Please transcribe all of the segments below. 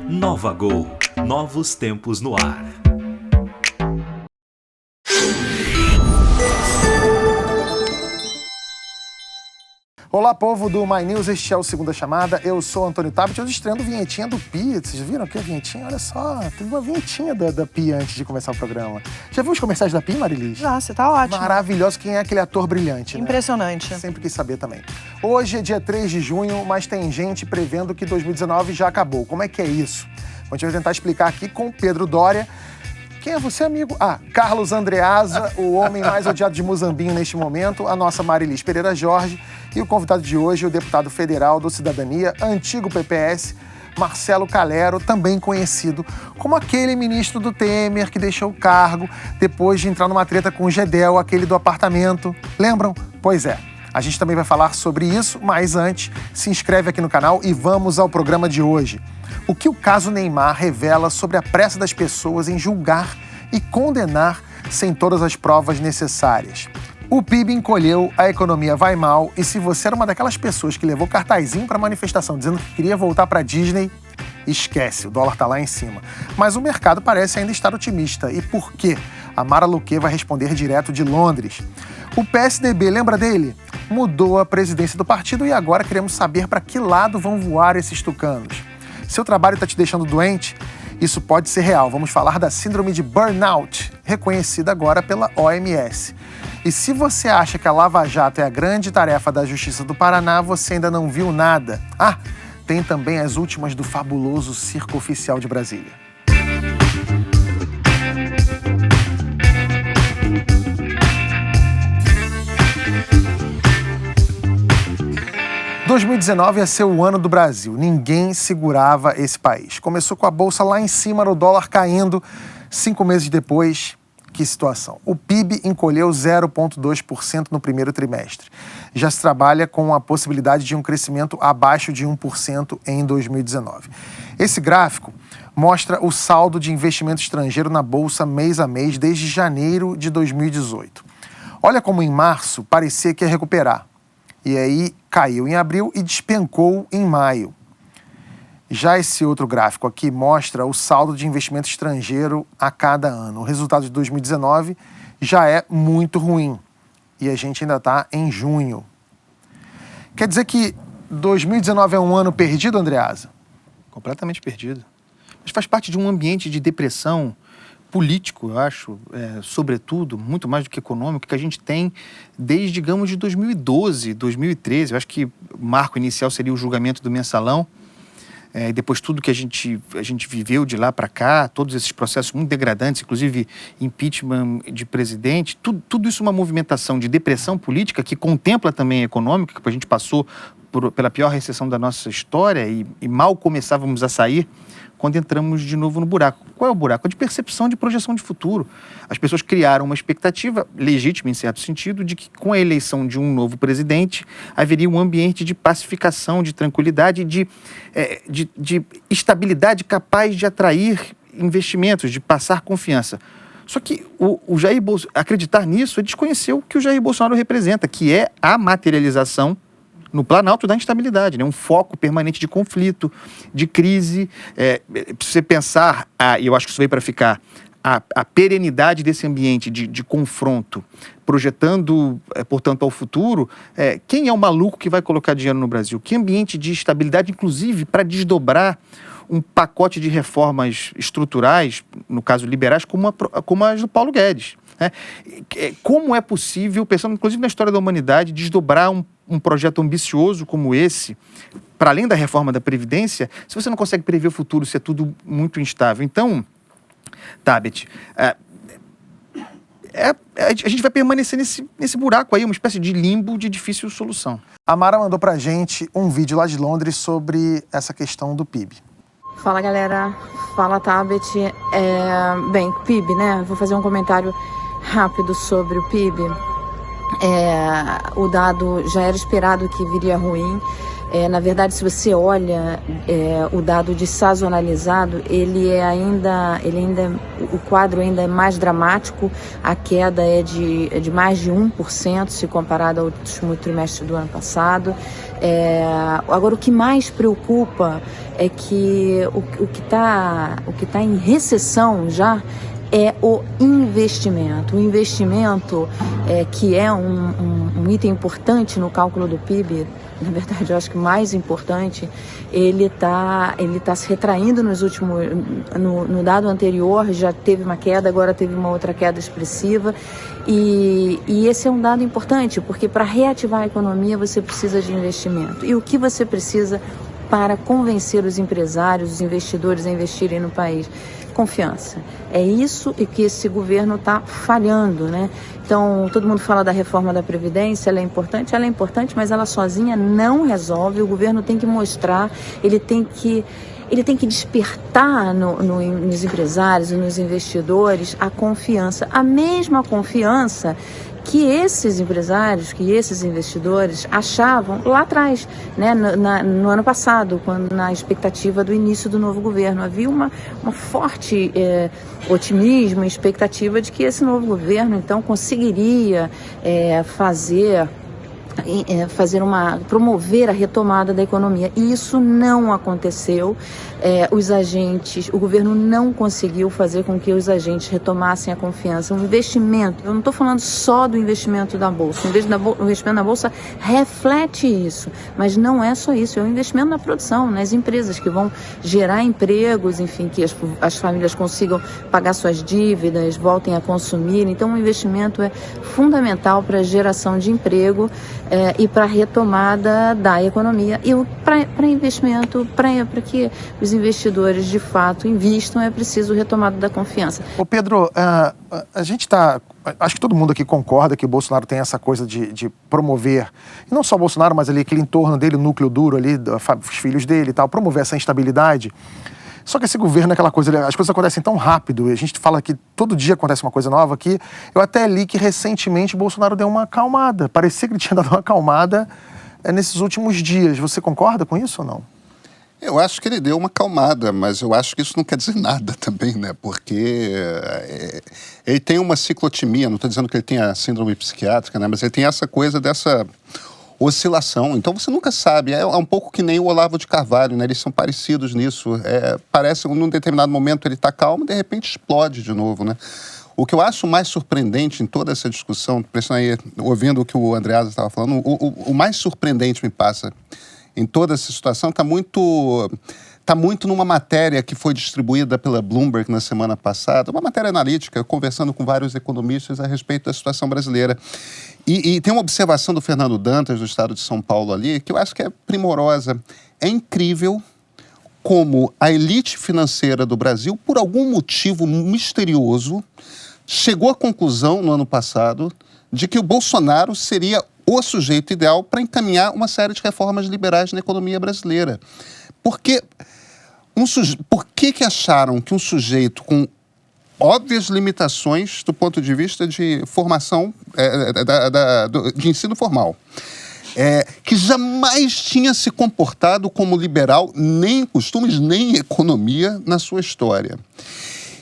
Nova Gol, novos tempos no ar. Olá, povo do My News, este é o Segunda Chamada. Eu sou Antônio Tabet, hoje estreando vinhetinha do Pi. Vocês viram aqui a vinhetinha? Olha só, teve uma vinhetinha da Pi antes de começar o programa. Já viu os comerciais da Pi, Marilis? Já, você tá ótimo. Maravilhoso. Quem é aquele ator brilhante, né? Impressionante. Sempre quis saber também. Hoje é dia 3 de junho, mas tem gente prevendo que 2019 já acabou. Como é que é isso? A gente vai tentar explicar aqui com o Pedro Doria. Quem é você, amigo? Carlos Andreasa, o homem mais odiado de Muzambinho neste momento, a nossa Marilis Pereira Jorge e o convidado de hoje, o deputado federal do Cidadania, antigo PPS, Marcelo Calero, também conhecido como aquele ministro do Temer que deixou o cargo depois de entrar numa treta com o Gedel, aquele do apartamento. Lembram? Pois é. A gente também vai falar sobre isso, mas antes, se inscreve aqui no canal e vamos ao programa de hoje. O que o caso Neymar revela sobre a pressa das pessoas em julgar e condenar sem todas as provas necessárias. O PIB encolheu, a economia vai mal e se você era uma daquelas pessoas que levou cartazinho para a manifestação dizendo que queria voltar para Disney, esquece, o dólar tá lá em cima. Mas o mercado parece ainda estar otimista. E por quê? A Mara Luque vai responder direto de Londres. O PSDB, lembra dele? Mudou a presidência do partido e agora queremos saber para que lado vão voar esses tucanos. Seu trabalho está te deixando doente? Isso pode ser real. Vamos falar da síndrome de burnout, reconhecida agora pela OMS. E se você acha que a Lava Jato é a grande tarefa da Justiça do Paraná, você ainda não viu nada. Tem também as últimas do fabuloso Circo Oficial de Brasília. Em 2019 ia ser o ano do Brasil. Ninguém segurava esse país. Começou com a bolsa lá em cima, o dólar caindo. 5 meses depois, que situação. O PIB encolheu 0,2% no primeiro trimestre. Já se trabalha com a possibilidade de um crescimento abaixo de 1% em 2019. Esse gráfico mostra o saldo de investimento estrangeiro na bolsa mês a mês desde janeiro de 2018. Olha como em março parecia que ia recuperar. E aí caiu em abril e despencou em maio. Já esse outro gráfico aqui mostra o saldo de investimento estrangeiro a cada ano. O resultado de 2019 já é muito ruim. E a gente ainda está em junho. Quer dizer que 2019 é um ano perdido, Andreasa? Completamente perdido. Mas faz parte de um ambiente de depressão político, eu acho, sobretudo, muito mais do que econômico, que a gente tem desde, digamos, de 2012, 2013. Eu acho que o marco inicial seria o julgamento do Mensalão, e depois tudo que a gente viveu de lá para cá, todos esses processos muito degradantes, inclusive impeachment de presidente, tudo isso uma movimentação de depressão política que contempla também a econômica, que a gente passou pela pior recessão da nossa história e mal começávamos a sair quando entramos de novo no buraco. Qual é o buraco? É de percepção, de projeção de futuro. As pessoas criaram uma expectativa, legítima em certo sentido, de que com a eleição de um novo presidente haveria um ambiente de pacificação, de tranquilidade, de estabilidade capaz de atrair investimentos, de passar confiança. Só que o Jair Bolsonaro, acreditar nisso, é desconhecer o que o Jair Bolsonaro representa, que é a materialização no planalto da instabilidade, né? Um foco permanente de conflito, de crise. Você pensar, e eu acho que isso veio para ficar, a perenidade desse ambiente de confronto, projetando, portanto, ao futuro, quem é o maluco que vai colocar dinheiro no Brasil? Que ambiente de estabilidade, inclusive, para desdobrar um pacote de reformas estruturais, no caso liberais, como as do Paulo Guedes. Como é possível, pensando inclusive na história da humanidade, desdobrar um projeto ambicioso como esse, para além da reforma da Previdência, se você não consegue prever o futuro, se é tudo muito instável? Então, Tabet, a gente vai permanecer nesse buraco aí, uma espécie de limbo de difícil solução. A Mara mandou pra gente um vídeo lá de Londres sobre essa questão do PIB. Fala, galera. Fala, Tabet. Bem, PIB, né? Vou fazer um comentário rápido sobre o PIB. O dado já era esperado que viria ruim. Na verdade, se você olha o dado de sazonalizado, o quadro ainda é mais dramático, a queda é de mais de 1% se comparado ao último trimestre do ano passado. Agora, o que mais preocupa é que o que está em recessão já é o investimento. O investimento, que é um item importante no cálculo do PIB, na verdade, eu acho que mais importante, ele tá se retraindo no dado anterior, já teve uma queda, agora teve uma outra queda expressiva, e esse é um dado importante, porque para reativar a economia você precisa de investimento. E o que você precisa para convencer os empresários, os investidores a investirem no país? Confiança. É isso e que esse governo está falhando, né? Então, todo mundo fala da reforma da Previdência, ela é importante, mas ela sozinha não resolve. O governo tem que mostrar, ele tem que despertar nos empresários e nos investidores a confiança, a mesma confiança que esses empresários, que esses investidores achavam lá atrás, né, no ano passado, quando na expectativa do início do novo governo. Havia uma forte otimismo e expectativa de que esse novo governo, então, conseguiria promover a retomada da economia. E isso não aconteceu. O governo não conseguiu fazer com que os agentes retomassem a confiança. O investimento, eu não estou falando só do investimento da Bolsa. O investimento na Bolsa reflete isso, mas não é só isso, é o investimento na produção, nas empresas que vão gerar empregos, enfim, que as famílias consigam pagar suas dívidas, voltem a consumir. Então, o investimento é fundamental para a geração de emprego e para a retomada da economia. E para investimento, para que os investidores de fato investam, é preciso retomada da confiança. Ô Pedro, a gente acho que todo mundo aqui concorda que o Bolsonaro tem essa coisa de promover, e não só o Bolsonaro, mas ali aquele entorno dele, o núcleo duro ali, os filhos dele e tal, promover essa instabilidade. Só que esse governo é aquela coisa, as coisas acontecem tão rápido, e a gente fala que todo dia acontece uma coisa nova aqui. Eu até li que recentemente o Bolsonaro deu uma acalmada, parecia que ele tinha dado uma acalmada nesses últimos dias. Você concorda com isso ou não? Eu acho que ele deu uma acalmada, mas eu acho que isso não quer dizer nada também, né? Porque ele tem uma ciclotimia, não estou dizendo que ele tem a síndrome psiquiátrica, né? Mas ele tem essa coisa dessa oscilação. Então você nunca sabe. É um pouco que nem o Olavo de Carvalho, né? Eles são parecidos nisso. Parece que num determinado momento ele está calmo e de repente explode de novo, né? O que eu acho mais surpreendente em toda essa discussão, ouvindo o que o Andreasa estava falando, o mais surpreendente me passa em toda essa situação está muito numa matéria que foi distribuída pela Bloomberg na semana passada, uma matéria analítica, conversando com vários economistas a respeito da situação brasileira. E tem uma observação do Fernando Dantas, do estado de São Paulo ali, que eu acho que é primorosa. É incrível como a elite financeira do Brasil, por algum motivo misterioso, chegou à conclusão no ano passado de que o Bolsonaro seria o sujeito ideal para encaminhar uma série de reformas liberais na economia brasileira. Por que acharam que um sujeito com óbvias limitações do ponto de vista de formação, de ensino formal, que jamais tinha se comportado como liberal, nem em costumes, nem em economia na sua história,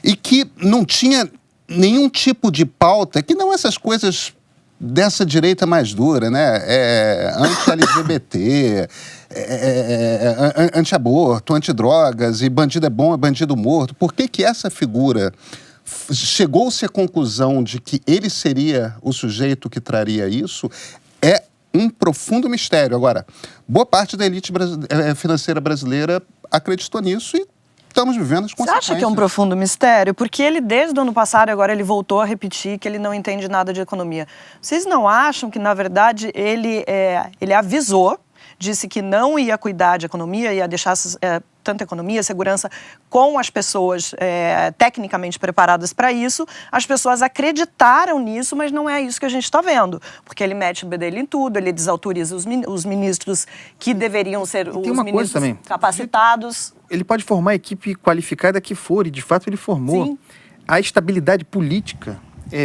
e que não tinha nenhum tipo de pauta, que não essas coisas dessa direita mais dura, né? Anti-LGBT, anti-aborto, anti-drogas, e bandido é bom, é bandido morto. Por que essa figura chegou-se à conclusão de que ele seria o sujeito que traria isso? É um profundo mistério. Agora, boa parte da elite financeira brasileira acreditou nisso e estamos vivendo as consequências. Você acha que é um profundo mistério? Porque ele, desde o ano passado, agora ele voltou a repetir que ele não entende nada de economia. Vocês não acham que, na verdade, ele avisou, disse que não ia cuidar de economia, ia deixar tanto economia, segurança, com as pessoas tecnicamente preparadas para isso? As pessoas acreditaram nisso, mas não é isso que a gente está vendo. Porque ele mete o bedelho em tudo, ele desautoriza os ministros que deveriam ser os ministros também capacitados. Ele pode formar a equipe qualificada que for, e de fato ele formou. Sim. A estabilidade política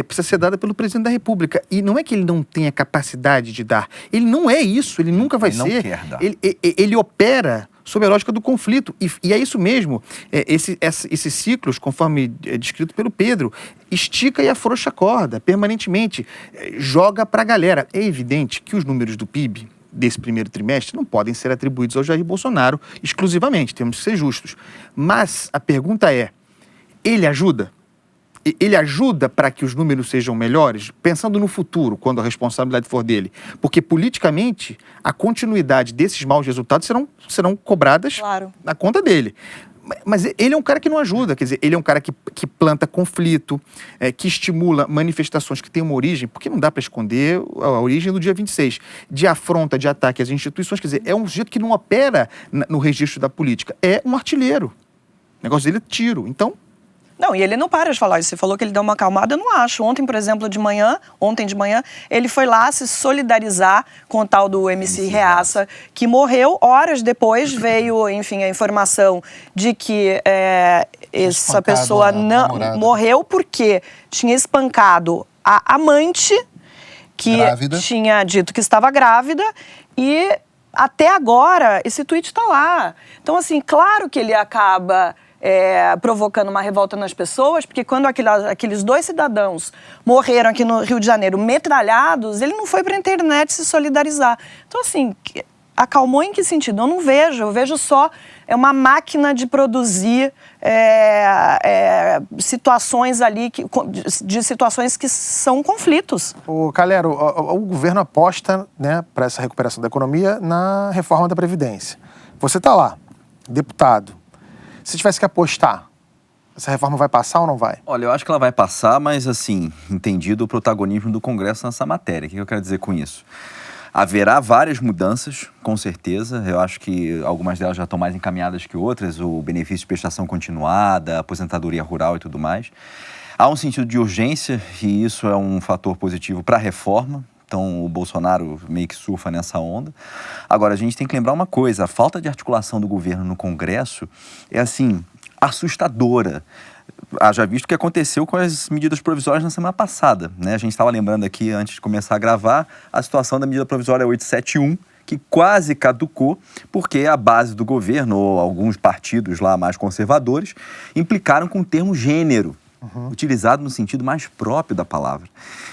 precisa ser dada pelo presidente da República. E não é que ele não tenha capacidade de dar. Ele não é isso, ele nunca vai ser. Ele não quer dar. Ele opera sob a lógica do conflito. E é isso mesmo. Esses ciclos, conforme descrito pelo Pedro, estica e afrouxa a corda permanentemente. Joga para a galera. É evidente que os números do PIB desse primeiro trimestre não podem ser atribuídos ao Jair Bolsonaro exclusivamente. Temos que ser justos. Mas a pergunta é, ele ajuda? Ele ajuda para que os números sejam melhores, pensando no futuro, quando a responsabilidade for dele. Porque, politicamente, a continuidade desses maus resultados serão cobradas na conta dele. Mas ele é um cara que não ajuda, quer dizer, ele é um cara que planta conflito, que estimula manifestações que têm uma origem, porque não dá para esconder a origem do dia 26, de afronta, de ataque às instituições, quer dizer, é um sujeito que não opera no registro da política, é um artilheiro. O negócio dele é tiro, então... Não, e ele não para de falar isso. Você falou que ele deu uma acalmada, eu não acho. Ontem, por exemplo, ontem de manhã, ele foi lá se solidarizar com o tal do MC Reaça, que morreu. Horas depois veio, enfim, a informação de que essa pessoa não morreu porque tinha espancado a amante, que tinha dito que estava grávida, e até agora esse tweet está lá. Então, assim, claro que ele acaba... provocando uma revolta nas pessoas, porque quando aqueles 2 cidadãos morreram aqui no Rio de Janeiro metralhados, ele não foi para a internet se solidarizar. Então, assim, acalmou em que sentido? Eu vejo só uma máquina de produzir situações ali, de situações que são conflitos. Calhero, o governo aposta, né, para essa recuperação da economia na reforma da Previdência. Você está lá, deputado. Se tivesse que apostar, essa reforma vai passar ou não vai? Olha, eu acho que ela vai passar, mas assim, entendido o protagonismo do Congresso nessa matéria. O que eu quero dizer com isso? Haverá várias mudanças, com certeza. Eu acho que algumas delas já estão mais encaminhadas que outras. O benefício de prestação continuada, a aposentadoria rural e tudo mais. Há um sentido de urgência e isso é um fator positivo para a reforma. Então, o Bolsonaro meio que surfa nessa onda. Agora, a gente tem que lembrar uma coisa. A falta de articulação do governo no Congresso é, assim, assustadora. Haja visto o que aconteceu com as medidas provisórias na semana passada, né? A gente estava lembrando aqui, antes de começar a gravar, a situação da medida provisória 871, que quase caducou, porque a base do governo, ou alguns partidos lá mais conservadores, implicaram com o termo gênero. Utilizado no sentido mais próprio da palavra.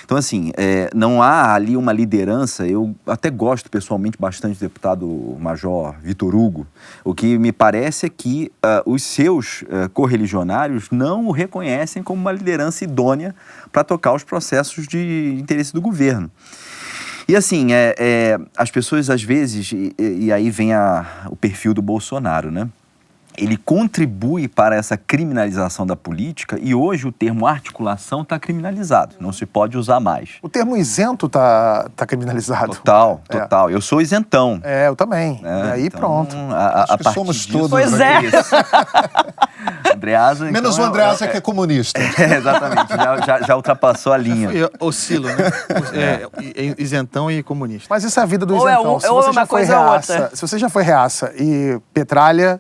Então, assim, não há ali uma liderança. Eu até gosto pessoalmente bastante do deputado Major Vitor Hugo. O que me parece é que os seus correligionários não o reconhecem como uma liderança idônea para tocar os processos de interesse do governo. E assim, as pessoas às vezes, e aí vem o perfil do Bolsonaro, né? Ele contribui para essa criminalização da política e hoje o termo articulação está criminalizado, não se pode usar mais. O termo isento está criminalizado. Total. Eu sou isentão. Eu também. E aí então, pronto. Acho que somos todos. Pois Andreasa, então, menos o Andreasa que é comunista. Exatamente, já ultrapassou a linha. Oscilo, né? Isentão e comunista. Mas isso é a vida do ou isentão. Se você já foi reaça e petralha,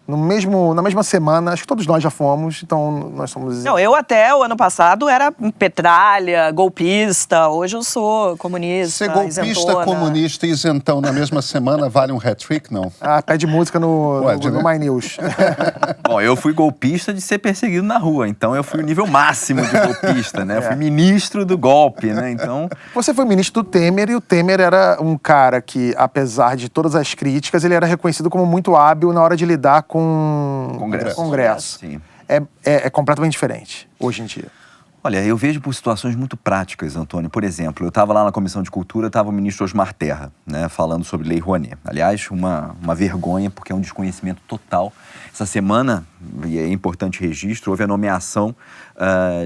na mesma semana, acho que todos nós já fomos, então nós somos... Não, eu até o ano passado era petralha, golpista, hoje eu sou comunista, ser golpista, isentona. comunista e isentão na mesma semana vale um hat-trick, não? Pede música no My News. Bom, eu fui golpista de ser perseguido na rua, então eu fui o nível máximo de golpista, né? Eu fui ministro do golpe, né? Então... Você foi ministro do Temer e o Temer era um cara que, apesar de todas as críticas, ele era reconhecido como muito hábil na hora de lidar com Congresso. Sim. É completamente diferente hoje em dia. Olha, eu vejo por situações muito práticas, Antônio. Por exemplo, eu estava lá na Comissão de Cultura, estava o ministro Osmar Terra, né, falando sobre Lei Rouanet. Aliás, uma vergonha, porque é um desconhecimento total. Essa semana, e é importante registro, houve a nomeação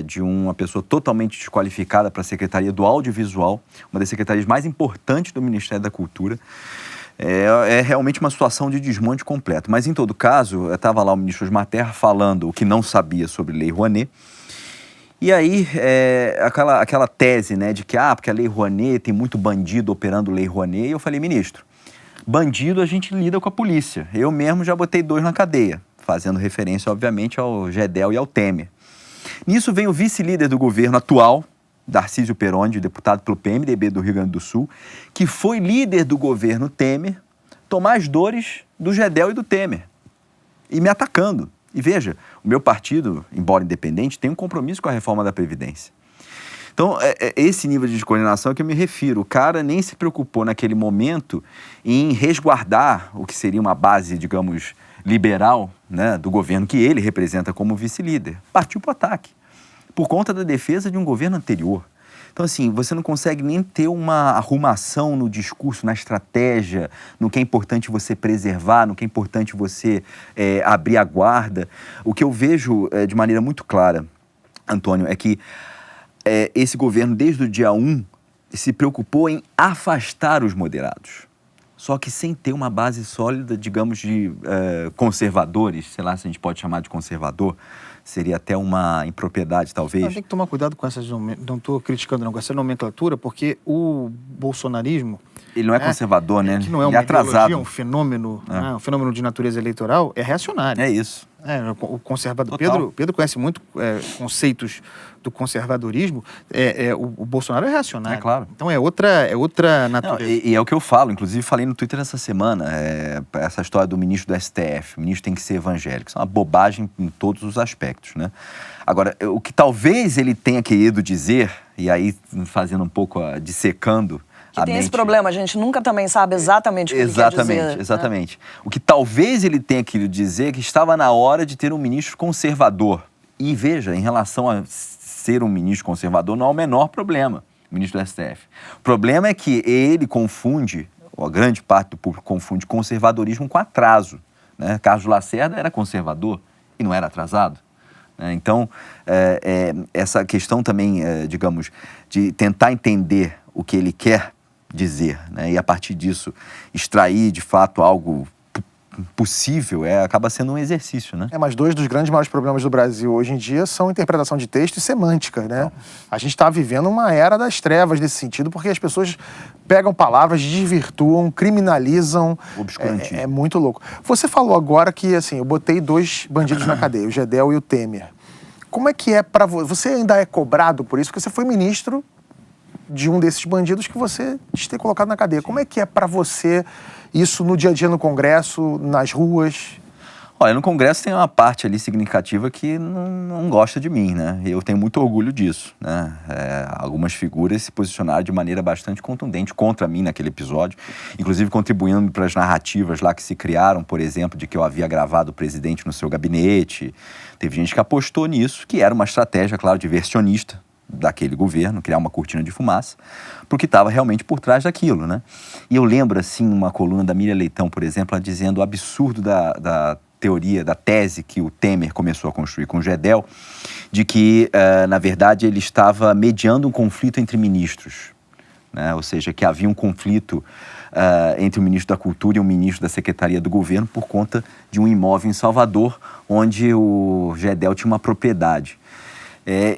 de uma pessoa totalmente desqualificada para a Secretaria do Audiovisual, uma das secretarias mais importantes do Ministério da Cultura. É realmente uma situação de desmonte completo. Mas, em todo caso, estava lá o ministro Osmar Terra falando o que não sabia sobre Lei Rouanet. E aí, aquela tese, né, de que, porque a Lei Rouanet tem muito bandido operando Lei Rouanet. E eu falei, ministro, bandido a gente lida com a polícia. Eu mesmo já botei 2 na cadeia, fazendo referência, obviamente, ao Gedel e ao Temer. Nisso vem o vice-líder do governo atual, Tarcísio Peroni, deputado pelo PMDB do Rio Grande do Sul, que foi líder do governo Temer, tomar as dores do Gedel e do Temer, e me atacando. E veja, o meu partido, embora independente, tem um compromisso com a reforma da Previdência. Então, esse nível de descoordenação é que eu me refiro. O cara nem se preocupou naquele momento em resguardar o que seria uma base, digamos, liberal, né, do governo que ele representa como vice-líder. Partiu para o ataque, por conta da defesa de um governo anterior. Então, assim, você não consegue nem ter uma arrumação no discurso, na estratégia, no que é importante você preservar, no que é importante você abrir a guarda. O que eu vejo de maneira muito clara, Antônio, é que esse governo, desde o dia 1, se preocupou em afastar os moderados. Só que sem ter uma base sólida, digamos, de conservadores, sei lá se a gente pode chamar de conservador, seria até uma impropriedade, talvez. Tem que tomar cuidado com essas, não estou criticando não, com essa nomenclatura, porque o bolsonarismo... Ele não é conservador, né? Que não é uma ideologia, um fenômeno, um fenômeno de natureza eleitoral, é reacionário. É isso. O conservador. Total. Pedro conhece muito conceitos do conservadorismo. O Bolsonaro é reacionário. É claro. Então é outra natureza. Não, e é o que eu falo, inclusive falei no Twitter essa semana, essa história do ministro do STF, o ministro tem que ser evangélico. Isso é uma bobagem em todos os aspectos, né? Agora, o que talvez ele tenha querido dizer, e aí fazendo um pouco, dissecando que tem esse problema, a gente nunca também sabe exatamente o que ele quer dizer. Exatamente. O que talvez ele tenha querido dizer é que estava na hora de ter um ministro conservador. E veja, em relação a ser um ministro conservador, não há o menor problema, o ministro do STF. O problema é que ele confunde, ou a grande parte do público confunde conservadorismo com atraso, né? Carlos Lacerda era conservador e não era atrasado. Então, essa questão também, digamos, de tentar entender o que ele quer dizer, né? E a partir disso extrair de fato algo possível, acaba sendo um exercício, né? Mas dois dos grandes maiores problemas do Brasil hoje em dia são interpretação de texto e semântica, né? Não. A gente está vivendo uma era das trevas nesse sentido, porque as pessoas pegam palavras, desvirtuam, criminalizam. Obscurantismo. É muito louco. Você falou agora que, assim, eu botei dois bandidos na cadeia, o Gedel e o Temer. Como é que é para você? Você ainda é cobrado por isso? Porque você foi ministro de um desses bandidos que você diz ter colocado na cadeia. Como é que é para você isso no dia a dia no Congresso, nas ruas? Olha, no Congresso tem uma parte ali significativa que não gosta de mim, né? Eu tenho muito orgulho disso, né? Algumas figuras se posicionaram de maneira bastante contundente contra mim naquele episódio, inclusive contribuindo para as narrativas lá que se criaram, por exemplo, de que eu havia gravado o presidente no seu gabinete. Teve gente que apostou nisso, que era uma estratégia, claro, diversionista daquele governo, criar uma cortina de fumaça, porque estava realmente por trás daquilo, né? E eu lembro, assim, uma coluna da Miriam Leitão, por exemplo, ela dizendo o absurdo da teoria, da tese que o Temer começou a construir com o Gedel, de que, na verdade, ele estava mediando um conflito entre ministros, né? Ou seja, que havia um conflito entre o ministro da Cultura e o ministro da Secretaria do Governo por conta de um imóvel em Salvador, onde o Gedel tinha uma propriedade.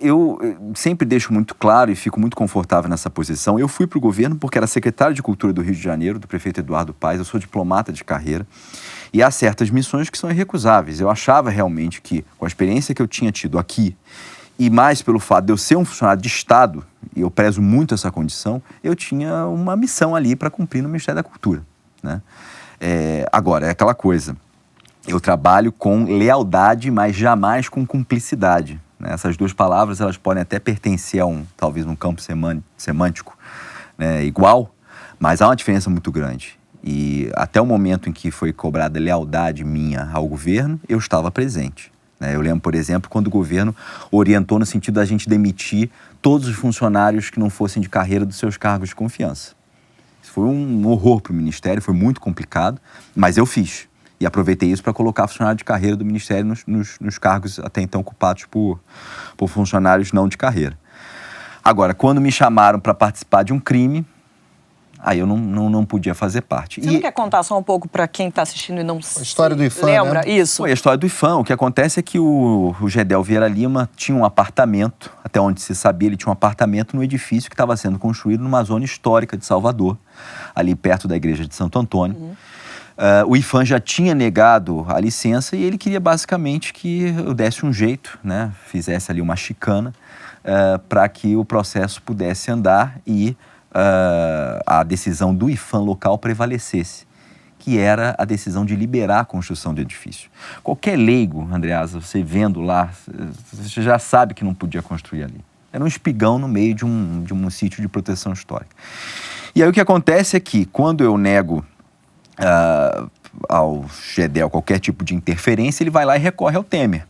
Eu sempre deixo muito claro e fico muito confortável nessa posição. Eu fui para o governo porque era secretário de Cultura do Rio de Janeiro, do prefeito Eduardo Paes. Eu sou diplomata de carreira e há certas missões que são irrecusáveis. Eu achava realmente que, com a experiência que eu tinha tido aqui, e mais pelo fato de eu ser um funcionário de Estado, e eu prezo muito essa condição, eu tinha uma missão ali para cumprir no Ministério da Cultura, né? Agora, é aquela coisa, eu trabalho com lealdade, mas jamais com cumplicidade. Essas duas palavras, elas podem até pertencer a talvez um campo semântico, né, igual, mas há uma diferença muito grande. E até o momento em que foi cobrada lealdade minha ao governo, eu estava presente, né? Eu lembro, por exemplo, quando o governo orientou no sentido da gente demitir todos os funcionários que não fossem de carreira dos seus cargos de confiança. Isso foi um horror para o Ministério, foi muito complicado, mas eu fiz. E aproveitei isso para colocar funcionário de carreira do Ministério nos cargos até então ocupados por funcionários não de carreira. Agora, quando me chamaram para participar de um crime, aí eu não podia fazer parte. Você não quer contar só um pouco para quem está assistindo e não a história do IFAM, lembra? Né? Isso. Foi a história do IFAM. O que acontece é que o Gedel Vieira Lima tinha um apartamento, até onde se sabia, ele tinha um apartamento no edifício que estava sendo construído numa zona histórica de Salvador, ali perto da igreja de Santo Antônio. O IPHAN já tinha negado a licença e ele queria basicamente que eu desse um jeito, né? Fizesse ali uma chicana para que o processo pudesse andar e a decisão do IPHAN local prevalecesse, que era a decisão de liberar a construção do edifício. Qualquer leigo, Andreasa, você vendo lá, você já sabe que não podia construir ali. Era um espigão no meio de um sítio de proteção histórica. E aí o que acontece é que, quando eu nego ao GEDEL qualquer tipo de interferência, ele vai lá e recorre ao Temer,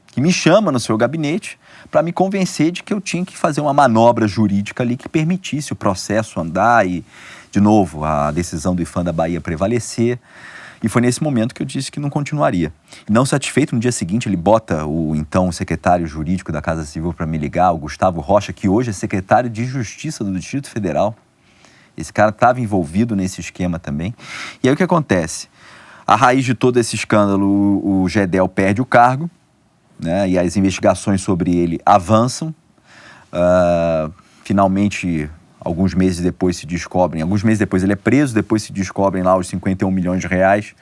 que me chama no seu gabinete para me convencer de que eu tinha que fazer uma manobra jurídica ali que permitisse o processo andar e, de novo, a decisão do IPHAN da Bahia prevalecer. E foi nesse momento que eu disse que não continuaria. Não satisfeito, no dia seguinte ele bota o então secretário jurídico da Casa Civil para me ligar, o Gustavo Rocha, que hoje é secretário de Justiça do Distrito Federal. Esse cara estava envolvido nesse esquema também. E aí o que acontece? A raiz de todo esse escândalo, o GEDEL perde o cargo, né, e as investigações sobre ele avançam. Finalmente, alguns meses depois ele é preso, depois se descobrem lá os 51 milhões de reais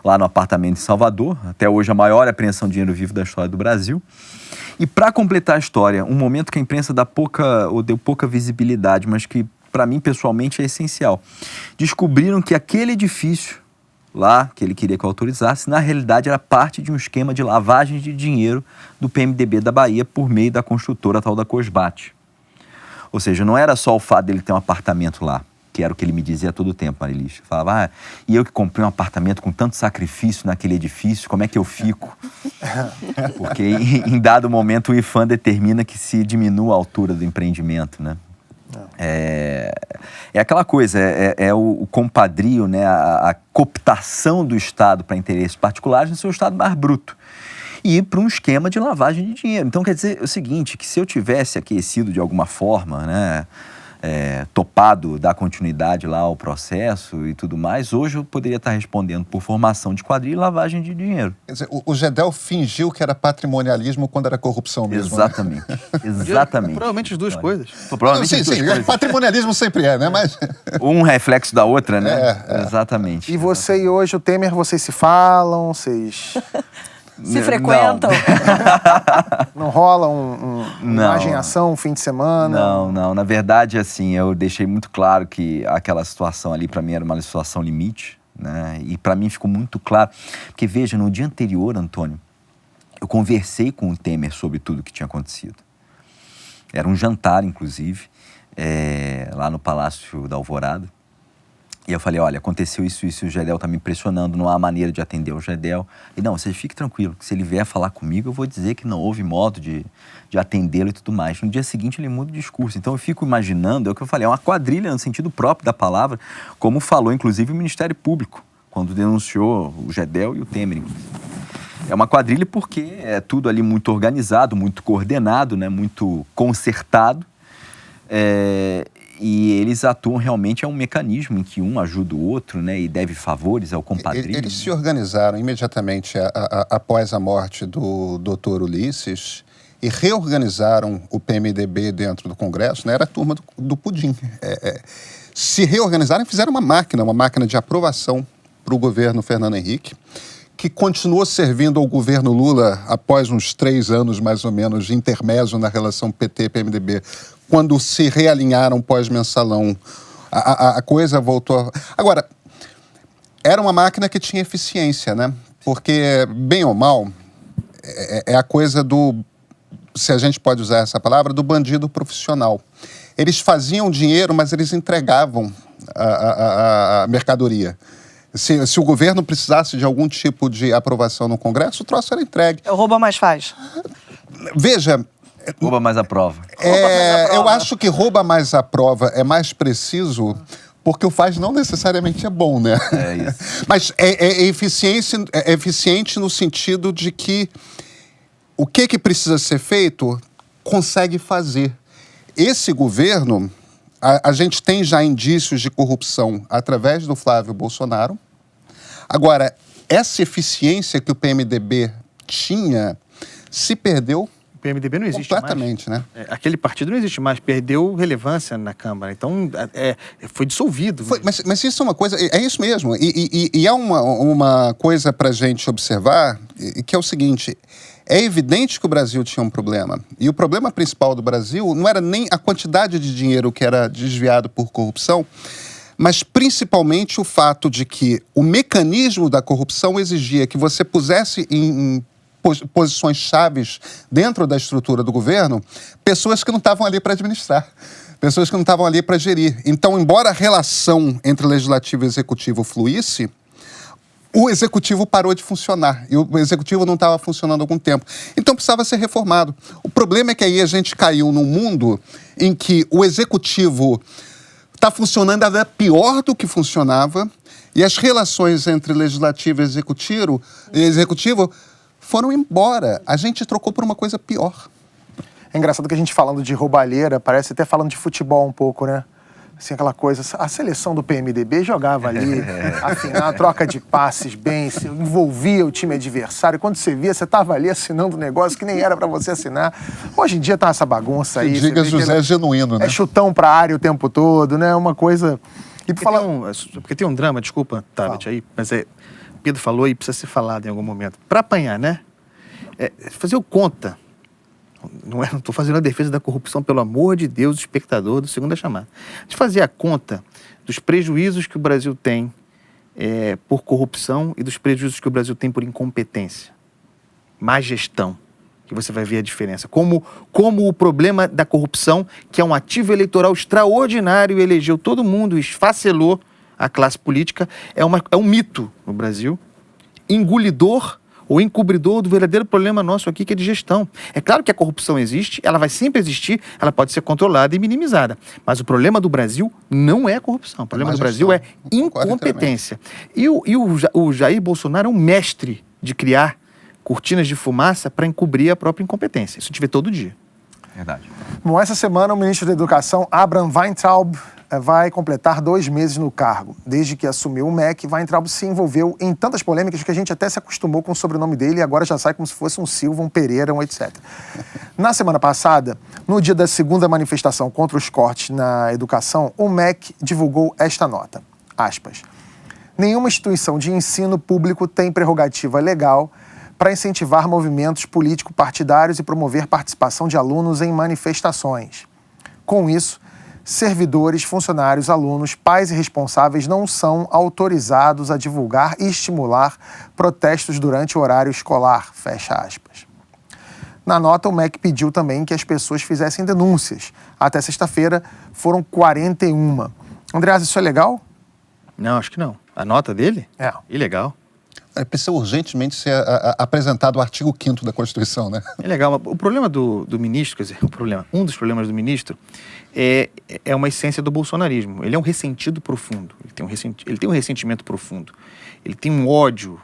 lá no apartamento em Salvador. Até hoje a maior apreensão de dinheiro vivo da história do Brasil. E para completar a história, um momento que a imprensa deu pouca visibilidade, mas que para mim pessoalmente é essencial. Descobriram que aquele edifício lá, que ele queria que eu autorizasse, na realidade era parte de um esquema de lavagem de dinheiro do PMDB da Bahia por meio da construtora tal da Cosbate. Ou seja, não era só o fato dele ter um apartamento lá, que era o que ele me dizia a todo tempo, Marilis. Falava, e eu que comprei um apartamento com tanto sacrifício naquele edifício, como é que eu fico? Porque em dado momento o IPHAN determina que se diminua a altura do empreendimento, né? É aquela coisa, o compadrio, né, a cooptação do Estado para interesses particulares no seu Estado mais bruto. E para um esquema de lavagem de dinheiro. Então, quer dizer o seguinte, que se eu tivesse aquecido de alguma forma, né, topado dar continuidade lá ao processo e tudo mais, hoje eu poderia estar respondendo por formação de quadrilha e lavagem de dinheiro. Quer dizer, o GEDEL fingiu que era patrimonialismo quando era corrupção mesmo. Exatamente, né? Exatamente. Provavelmente as duas coisas. Provavelmente as duas coisas. Patrimonialismo sempre é, né? Mas... Um reflexo da outra, né? Exatamente. E você e hoje, o Temer, vocês se falam, vocês... Se frequentam? Não rola imagem-ação, um fim de semana? Não. Na verdade, assim, eu deixei muito claro que aquela situação ali, para mim, era uma situação limite, né? E para mim ficou muito claro. Porque, veja, no dia anterior, Antônio, eu conversei com o Temer sobre tudo o que tinha acontecido. Era um jantar, inclusive, lá no Palácio da Alvorada. E eu falei, olha, aconteceu isso, o GEDEL tá me impressionando, não há maneira de atender o GEDEL. E não, você fique tranquilo, que se ele vier falar comigo, eu vou dizer que não houve modo de atendê-lo e tudo mais. No dia seguinte ele muda o discurso. Então eu fico imaginando, é o que eu falei, é uma quadrilha no sentido próprio da palavra, como falou inclusive o Ministério Público, quando denunciou o GEDEL e o Temer, inclusive. É uma quadrilha porque é tudo ali muito organizado, muito coordenado, né, muito concertado. E eles atuam realmente, é um mecanismo em que um ajuda o outro, né, e deve favores ao compadrinho. Eles se organizaram imediatamente após a morte do doutor Ulisses e reorganizaram o PMDB dentro do Congresso, né, era a turma do Pudim. Se reorganizaram e fizeram uma máquina de aprovação para o governo Fernando Henrique, que continuou servindo ao governo Lula após uns 3 anos, mais ou menos, de intermezzo na relação PT-PMDB, quando se realinharam pós-mensalão, a coisa voltou... Agora, era uma máquina que tinha eficiência, né? Porque, bem ou mal, é a coisa do, se a gente pode usar essa palavra, do bandido profissional. Eles faziam dinheiro, mas eles entregavam a mercadoria. Se o governo precisasse de algum tipo de aprovação no Congresso, o troço era entregue. O rouba mais faz. Veja... Rouba mais a prova. Eu acho que rouba mais a prova é mais preciso, porque o faz não necessariamente é bom, né? É isso. Mas é eficiente no sentido de que o que precisa ser feito, consegue fazer. Esse governo, a gente tem já indícios de corrupção através do Flávio Bolsonaro. Agora, essa eficiência que o PMDB tinha se perdeu PMDB não existe mais. Completamente, né? Aquele partido não existe mais, perdeu relevância na Câmara. Então, foi dissolvido. Mas isso é uma coisa, é isso mesmo. E há uma coisa para a gente observar, que é o seguinte: é evidente que o Brasil tinha um problema. E o problema principal do Brasil não era nem a quantidade de dinheiro que era desviado por corrupção, mas principalmente o fato de que o mecanismo da corrupção exigia que você pusesse em posições chaves dentro da estrutura do governo pessoas que não estavam ali para administrar, pessoas que não estavam ali para gerir. Então, embora a relação entre legislativo e executivo fluísse, o executivo parou de funcionar e o executivo não estava funcionando há algum tempo. Então, precisava ser reformado. O problema é que aí a gente caiu num mundo em que o executivo está funcionando ainda pior do que funcionava e as relações entre legislativo e executivo foram embora. A gente trocou por uma coisa pior. É engraçado que a gente falando de roubalheira, parece até falando de futebol um pouco, né? Assim, aquela coisa, a seleção do PMDB jogava ali, afinal, troca de passes bem, se envolvia o time adversário. Quando você via, você estava ali assinando um negócio que nem era para você assinar. Hoje em dia tá essa bagunça aí. Diga José Genuíno, né? É chutão pra área o tempo todo, né? Uma coisa... E porque tem um drama, desculpa, Tabet, aí, mas Pedro falou e precisa ser falado em algum momento. Para apanhar, né? Fazer o conta. Não estou fazendo a defesa da corrupção, pelo amor de Deus, do espectador do Segunda Chamada. De fazer a conta dos prejuízos que o Brasil tem por corrupção e dos prejuízos que o Brasil tem por incompetência. Má gestão, que você vai ver a diferença. Como o problema da corrupção, que é um ativo eleitoral extraordinário, elegeu todo mundo, esfacelou a classe política, é um mito no Brasil, engolidor ou encobridor do verdadeiro problema nosso aqui, que é de gestão. É claro que a corrupção existe, ela vai sempre existir, ela pode ser controlada e minimizada. Mas o problema do Brasil não é a corrupção. O problema do Brasil é incompetência. E o Jair Bolsonaro é um mestre de criar cortinas de fumaça para encobrir a própria incompetência. Isso a gente vê todo dia. Verdade. Bom, essa semana o ministro da Educação, Abraham Weintraub, vai completar 2 meses no cargo. Desde que assumiu o MEC, Weintraub se envolveu em tantas polêmicas que a gente até se acostumou com o sobrenome dele e agora já sai como se fosse um Silva, um Pereira, um etc. Na semana passada, no dia da segunda manifestação contra os cortes na educação, o MEC divulgou esta nota, aspas, nenhuma instituição de ensino público tem prerrogativa legal para incentivar movimentos político-partidários e promover participação de alunos em manifestações. Com isso, servidores, funcionários, alunos, pais e responsáveis não são autorizados a divulgar e estimular protestos durante o horário escolar, fecha aspas. Na nota, o MEC pediu também que as pessoas fizessem denúncias. Até sexta-feira, foram 41. Andreas, isso é legal? Não, acho que não. A nota dele? É. Ilegal. Precisa urgentemente ser apresentado o artigo 5º da Constituição, né? É legal. O problema do ministro, quer dizer, um dos problemas do ministro é uma essência do bolsonarismo. Ele é um ressentido profundo. Ele tem um ressentimento profundo. Ele tem um ódio,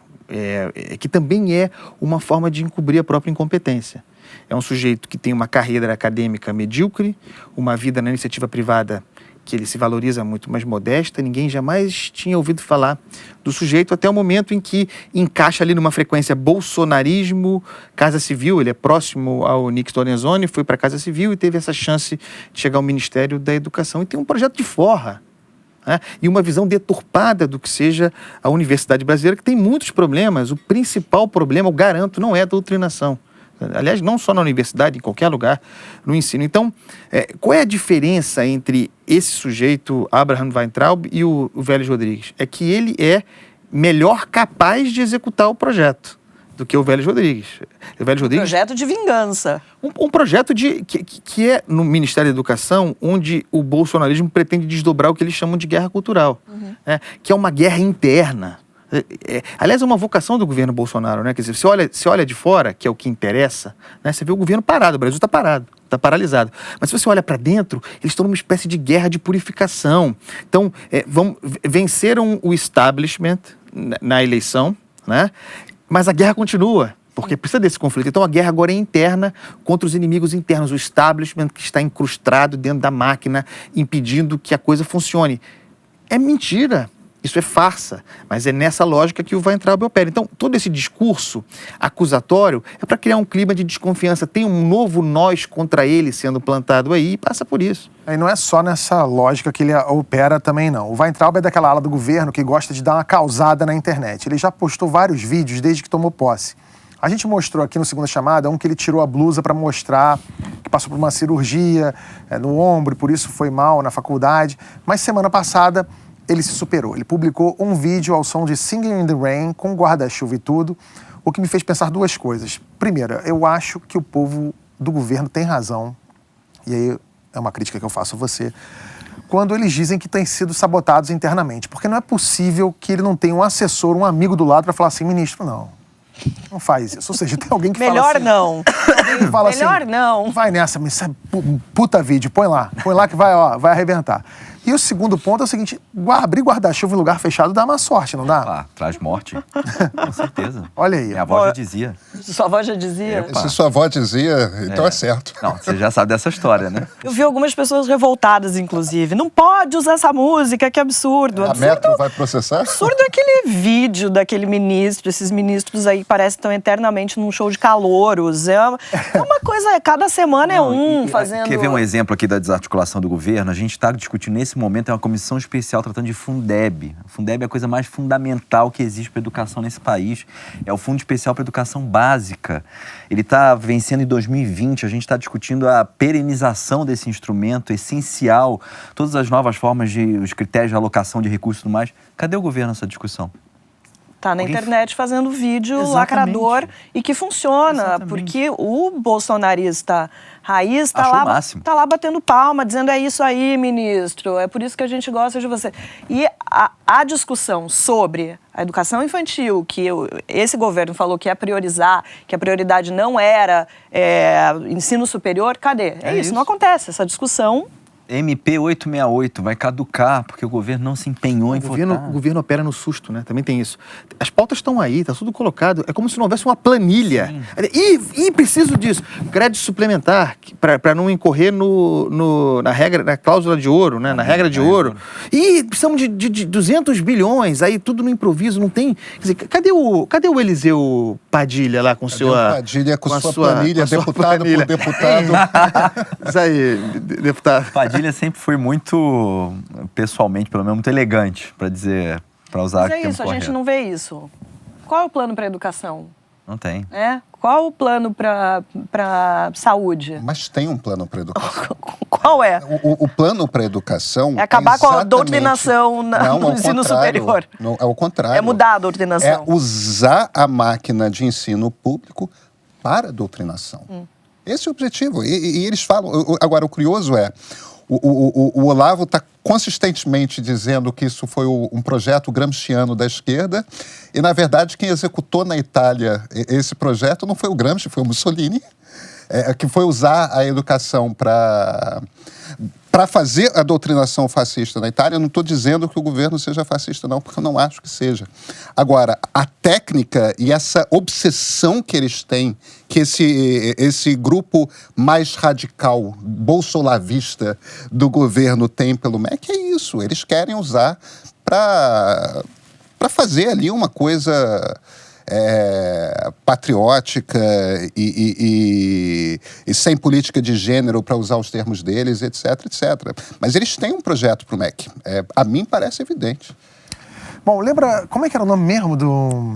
que também é uma forma de encobrir a própria incompetência. É um sujeito que tem uma carreira acadêmica medíocre, uma vida na iniciativa privada que ele se valoriza muito mais modesta, ninguém jamais tinha ouvido falar do sujeito até o momento em que encaixa ali numa frequência bolsonarismo, Casa Civil, ele é próximo ao Nix Lorenzoni, foi para a Casa Civil e teve essa chance de chegar ao Ministério da Educação e tem um projeto de forra, né? E uma visão deturpada do que seja a universidade brasileira, que tem muitos problemas. O principal problema, eu garanto, não é a doutrinação. Aliás, não só na universidade, em qualquer lugar, no ensino. Então, qual é a diferença entre esse sujeito, Abraham Weintraub, e o Vélez Rodrigues? É que ele é melhor capaz de executar o projeto do que o Vélez Rodrigues. O Vélez Rodrigues, projeto de vingança. Um projeto que é no Ministério da Educação, onde o bolsonarismo pretende desdobrar o que eles chamam de guerra cultural, né? Que é uma guerra interna. Aliás, é uma vocação do governo Bolsonaro, né? Quer dizer, você olha de fora, que é o que interessa, né? Você vê o governo parado, o Brasil está parado, está paralisado. Mas se você olha para dentro, eles estão numa espécie de guerra de purificação. Então, venceram o establishment na eleição, né? Mas a guerra continua, porque precisa desse conflito. Então, a guerra agora é interna contra os inimigos internos, o establishment que está incrustado dentro da máquina, impedindo que a coisa funcione. É mentira. Isso é farsa, mas é nessa lógica que o Weintraub opera. Então, todo esse discurso acusatório é para criar um clima de desconfiança. Tem um novo nós contra ele sendo plantado aí e passa por isso. E não é só nessa lógica que ele opera também, não. O Weintraub é daquela ala do governo que gosta de dar uma causada na internet. Ele já postou vários vídeos desde que tomou posse. A gente mostrou aqui no Segunda Chamada um que ele tirou a blusa para mostrar que passou por uma cirurgia no ombro e por isso foi mal na faculdade. Mas semana passada ele se superou. Ele publicou um vídeo ao som de Singing in the Rain, com guarda-chuva e tudo, o que me fez pensar duas coisas. Primeira, eu acho que o povo do governo tem razão, e aí é uma crítica que eu faço a você, quando eles dizem que têm sido sabotados internamente. Porque não é possível que ele não tenha um assessor, um amigo do lado para falar assim, ministro, não faz isso. Ou seja, tem alguém que Melhor fala assim... não. Alguém que fala Melhor assim, não. vai nessa, mas isso é puta vídeo, põe lá que vai arrebentar. E o segundo ponto é o seguinte, abrir guarda-chuva em lugar fechado dá uma sorte, não dá? Ah, traz morte. Com certeza. Olha aí. Minha avó já dizia. Sua avó já dizia? Se sua avó dizia, então é certo. Não, você já sabe dessa história, né? Eu vi algumas pessoas revoltadas, inclusive. Não pode usar essa música, que absurdo. A Metro vai processar? Absurdo é aquele vídeo daquele ministro, esses ministros aí que parecem que estão eternamente num show de calouros. É uma coisa, cada semana é um fazendo... Quer ver um exemplo aqui da desarticulação do governo? A gente está discutindo nesse momento, é uma comissão especial tratando de Fundeb. A Fundeb é a coisa mais fundamental que existe para a educação nesse país. É o Fundo Especial para a Educação Básica. Ele está vencendo em 2020, a gente está discutindo a perenização desse instrumento essencial, todas as novas formas os critérios de alocação de recursos e tudo mais. Cadê o governo nessa discussão? Tá na internet fazendo vídeo Exatamente. lacrador e que funciona, Exatamente. porque o bolsonarista raiz Achou o tá máximo. lá batendo palma, dizendo é isso aí, ministro, é por isso que a gente gosta de você. E a discussão sobre a educação infantil, que esse governo falou que ia priorizar, que a prioridade não era ensino superior, cadê? É isso, não acontece. Essa discussão... MP 868 vai caducar porque o governo não se empenhou em votar. O governo opera no susto, né? Também tem isso. As pautas estão aí, tá tudo colocado. É como se não houvesse uma planilha. E preciso disso. Crédito suplementar, para não incorrer na regra, na cláusula de ouro, né? Na regra de ouro. E precisamos de 200 bilhões, aí tudo no improviso, não tem... Quer dizer, cadê o Eliseu Padilha lá com sua... Padilha com a sua sua planilha, com a sua deputado planilha. por deputado. Isso aí, deputado. Padilha sempre foi muito, pessoalmente, pelo menos, muito elegante, para usar Mas o é termo isso, a correto. gente não vê isso. Qual é o plano para a educação? Não tem. Qual o plano para saúde? Mas tem um plano para educação. Qual é? O plano para educação É acabar com a exatamente... doutrinação no ensino superior. Não, é o contrário. É mudar a É doutrinação. usar a máquina de ensino público para a doutrinação. Esse é o objetivo. E eles falam... Agora, o curioso é... O Olavo está consistentemente dizendo que isso foi um projeto gramsciano da esquerda e, na verdade, quem executou na Itália esse projeto não foi o Gramsci, foi o Mussolini, que foi usar a educação para fazer a doutrinação fascista na Itália. Eu não estou dizendo que o governo seja fascista, não, porque eu não acho que seja. Agora, a técnica e essa obsessão que eles têm, que esse grupo mais radical, bolsolavista do governo tem pelo MEC, é isso. Eles querem usar para fazer ali uma coisa... patriótica e sem política de gênero, para usar os termos deles, etc, etc. Mas eles têm um projeto para o MEC. A mim parece evidente. Bom, lembra, como é que era o nome mesmo do...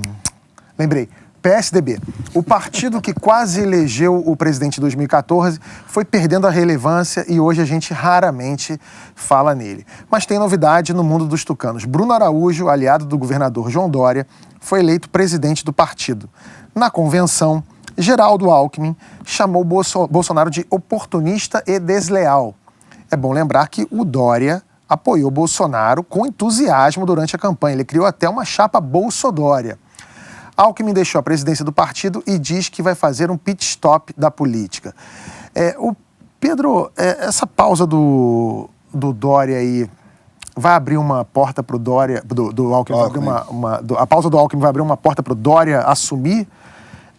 Lembrei. PSDB. O partido que quase elegeu o presidente em 2014 foi perdendo a relevância e hoje a gente raramente fala nele. Mas tem novidade no mundo dos tucanos. Bruno Araújo, aliado do governador João Dória, foi eleito presidente do partido. Na convenção, Geraldo Alckmin chamou Bolsonaro de oportunista e desleal. É bom lembrar que o Dória apoiou Bolsonaro com entusiasmo durante a campanha. Ele criou até uma chapa Bolsodória. Alckmin deixou a presidência do partido e diz que vai fazer um pit stop da política. Pedro, essa pausa do Dória aí vai abrir uma porta para o Dória... Do Alckmin, vai abrir a pausa do Alckmin vai abrir uma porta para o Dória assumir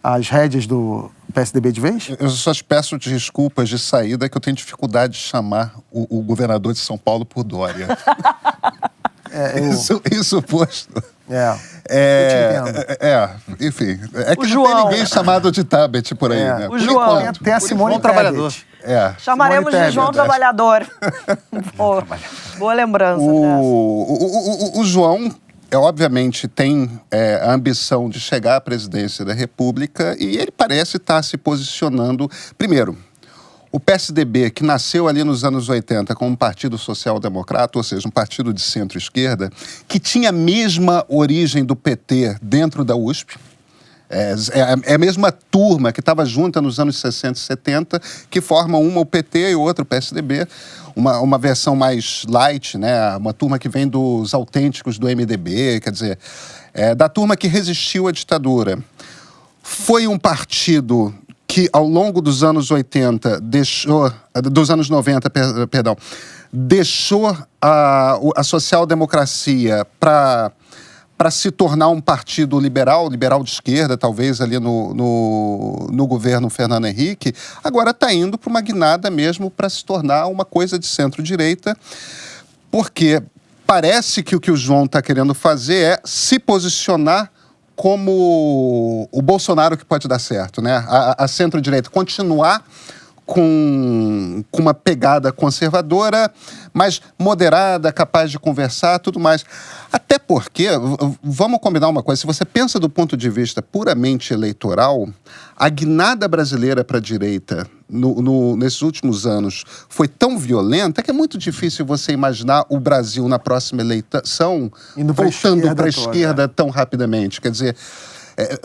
as rédeas do PSDB de vez? Eu só te peço desculpas de saída que eu tenho dificuldade de chamar o governador de São Paulo por Dória. Isso posto. Enfim. É que não João. tem ninguém chamado de Tabet por aí, né? O João. Tem a Simone Trabalhador. Tebet. Chamaremos Simone de João Tebet, Trabalhador. Boa lembrança. O João, obviamente, tem a ambição de chegar à presidência da República e ele parece estar se posicionando. Primeiro, o PSDB, que nasceu ali nos anos 80 como um partido social-democrata, ou seja, um partido de centro-esquerda, que tinha a mesma origem do PT dentro da USP, é a mesma turma que estava junta nos anos 60 e 70, que forma uma o PT e outra o PSDB, uma versão mais light, né? Uma turma que vem dos autênticos do MDB, quer dizer, da turma que resistiu à ditadura. Foi um partido que ao longo dos anos 80 dos anos 90, deixou a social-democracia para se tornar um partido liberal de esquerda, talvez ali no governo Fernando Henrique, agora está indo para uma guinada mesmo para se tornar uma coisa de centro-direita, porque parece que o que o João está querendo fazer é se posicionar como o Bolsonaro que pode dar certo, né? A centro-direita continuar com uma pegada conservadora, mas moderada, capaz de conversar, tudo mais. Até porque, vamos combinar uma coisa, se você pensa do ponto de vista puramente eleitoral, a guinada brasileira para a direita nesses últimos anos foi tão violenta que é muito difícil você imaginar o Brasil na próxima eleição voltando para a esquerda tão rapidamente. Quer dizer,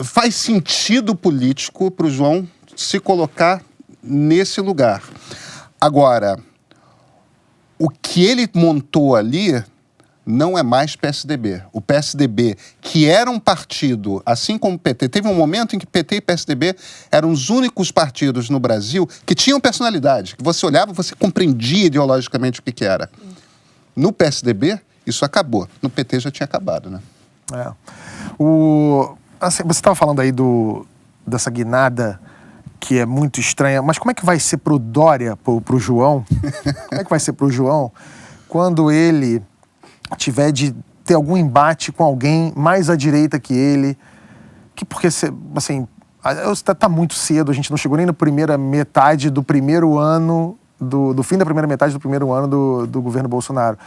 faz sentido político para o João se colocar nesse lugar. Agora, o que ele montou ali não é mais PSDB. O PSDB, que era um partido, assim como o PT, teve um momento em que PT e PSDB eram os únicos partidos no Brasil que tinham personalidade, que você olhava, você compreendia ideologicamente o que era. No PSDB, isso acabou. No PT já tinha acabado, né? Assim, você estava falando aí dessa guinada que é muito estranha, mas como é que vai ser pro Dória, pro João? Como é que vai ser pro João quando ele tiver de ter algum embate com alguém mais à direita que ele? Porque, assim, tá muito cedo, a gente não chegou nem na primeira metade do primeiro ano, do fim da primeira metade do primeiro ano do governo Bolsonaro.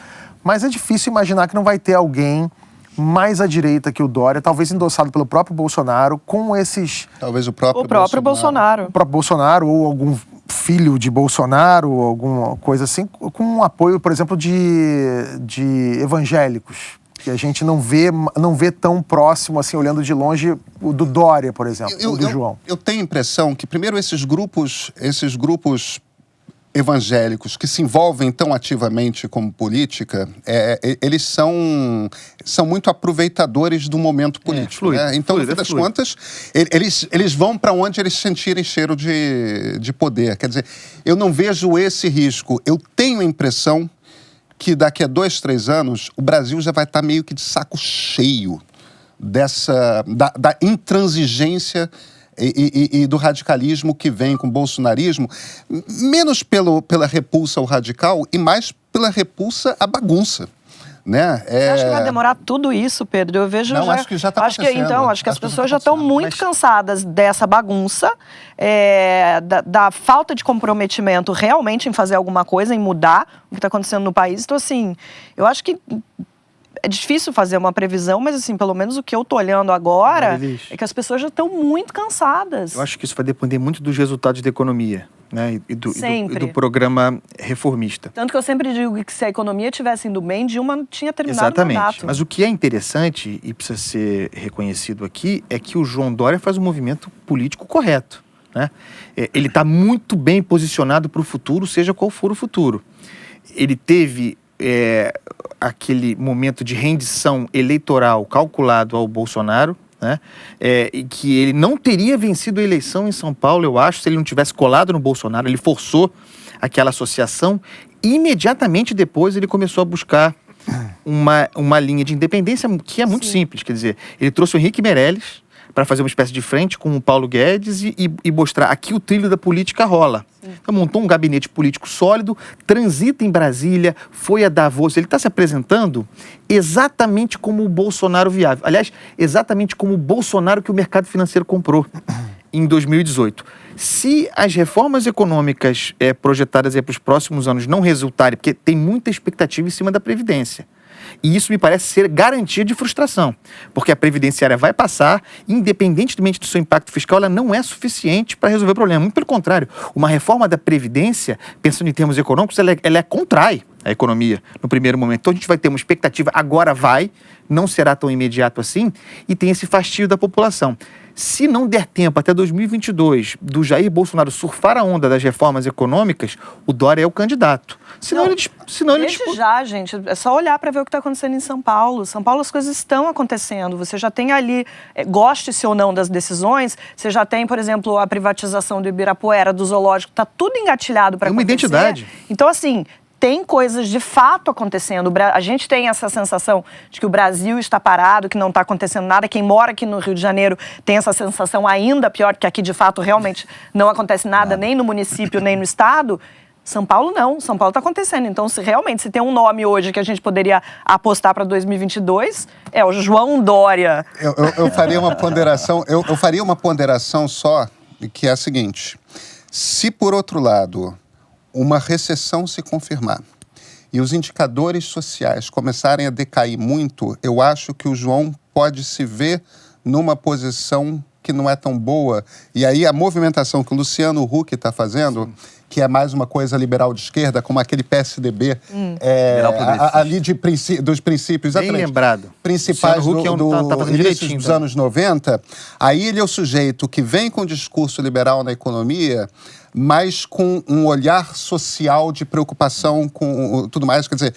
Mas é difícil imaginar que não vai ter alguém mais à direita que o Dória, talvez endossado pelo próprio Bolsonaro, com esses... Talvez o próprio Bolsonaro. O próprio Bolsonaro, ou algum filho de Bolsonaro, ou alguma coisa assim, com um apoio, por exemplo, de evangélicos, que a gente não vê tão próximo, assim, olhando de longe, o do Dória, por exemplo, o do João. Eu tenho a impressão que, primeiro, esses grupos evangélicos que se envolvem tão ativamente como política, eles são muito aproveitadores do momento político. Né? Então, no fim das contas, eles vão para onde eles sentirem cheiro de poder. Quer dizer, eu não vejo esse risco. Eu tenho a impressão que daqui a 2, 3 anos, o Brasil já vai estar meio que de saco cheio da intransigência e do radicalismo que vem com o bolsonarismo, menos pela repulsa ao radical e mais pela repulsa à bagunça. Né? Você acha que vai demorar tudo isso, Pedro? Eu vejo não, acho que já está acontecendo. Acho que as pessoas já estão muito cansadas dessa bagunça, da falta de comprometimento realmente em fazer alguma coisa, em mudar o que está acontecendo no país. Então, assim, eu acho que é difícil fazer uma previsão, mas, assim, pelo menos o que eu estou olhando agora é que as pessoas já estão muito cansadas. Eu acho que isso vai depender muito dos resultados da economia, né? E do programa reformista. Tanto que eu sempre digo que se a economia tivesse indo bem, Dilma não tinha terminado Exatamente. o mandato. Mas o que é interessante e precisa ser reconhecido aqui é que o João Dória faz um movimento político correto, né? Ele está muito bem posicionado para o futuro, seja qual for o futuro. Ele teve aquele momento de rendição eleitoral calculado ao Bolsonaro, né? E que ele não teria vencido a eleição em São Paulo, eu acho, se ele não tivesse colado no Bolsonaro. Ele forçou aquela associação e imediatamente depois ele começou a buscar uma linha de independência que é muito simples. Quer dizer, ele trouxe o Henrique Meirelles para fazer uma espécie de frente com o Paulo Guedes e mostrar aqui o trilho da política rola. Então montou um gabinete político sólido, transita em Brasília, foi a Davos. Ele está se apresentando exatamente como o Bolsonaro viável. Aliás, exatamente como o Bolsonaro que o mercado financeiro comprou em 2018. Se as reformas econômicas projetadas para os próximos anos não resultarem, porque tem muita expectativa em cima da Previdência, e isso me parece ser garantia de frustração, porque a previdenciária vai passar, independentemente do seu impacto fiscal, ela não é suficiente para resolver o problema. Muito pelo contrário, uma reforma da Previdência, pensando em termos econômicos, ela contrai a economia no primeiro momento. Então a gente vai ter uma expectativa, agora vai, não será tão imediato assim, e tem esse fastio da população. Se não der tempo até 2022 do Jair Bolsonaro surfar a onda das reformas econômicas, o Dória é o candidato. Desde já, gente, é só olhar para ver o que está acontecendo em São Paulo. São Paulo as coisas estão acontecendo. Você já tem ali, goste-se ou não das decisões, você já tem, por exemplo, a privatização do Ibirapuera, do zoológico, está tudo engatilhado para acontecer. É uma identidade. Então, assim, tem coisas de fato acontecendo. A gente tem essa sensação de que o Brasil está parado, que não está acontecendo nada. Quem mora aqui no Rio de Janeiro tem essa sensação ainda pior, que aqui de fato realmente não acontece nada, nem no município, nem no estado. São Paulo não, São Paulo está acontecendo. Então, se tem um nome hoje que a gente poderia apostar para 2022, é o João Dória. Eu faria uma ponderação, eu faria uma ponderação só, que é a seguinte: se por outro lado uma recessão se confirmar e os indicadores sociais começarem a decair muito, eu acho que o João pode se ver numa posição que não é tão boa. E aí a movimentação que o Luciano Huck está fazendo, que é mais uma coisa liberal de esquerda, como aquele PSDB, ali dos princípios, bem lembrado, principais do início dos anos 90, aí ele é o sujeito que vem com discurso liberal na economia, mas com um olhar social de preocupação com tudo mais, quer dizer...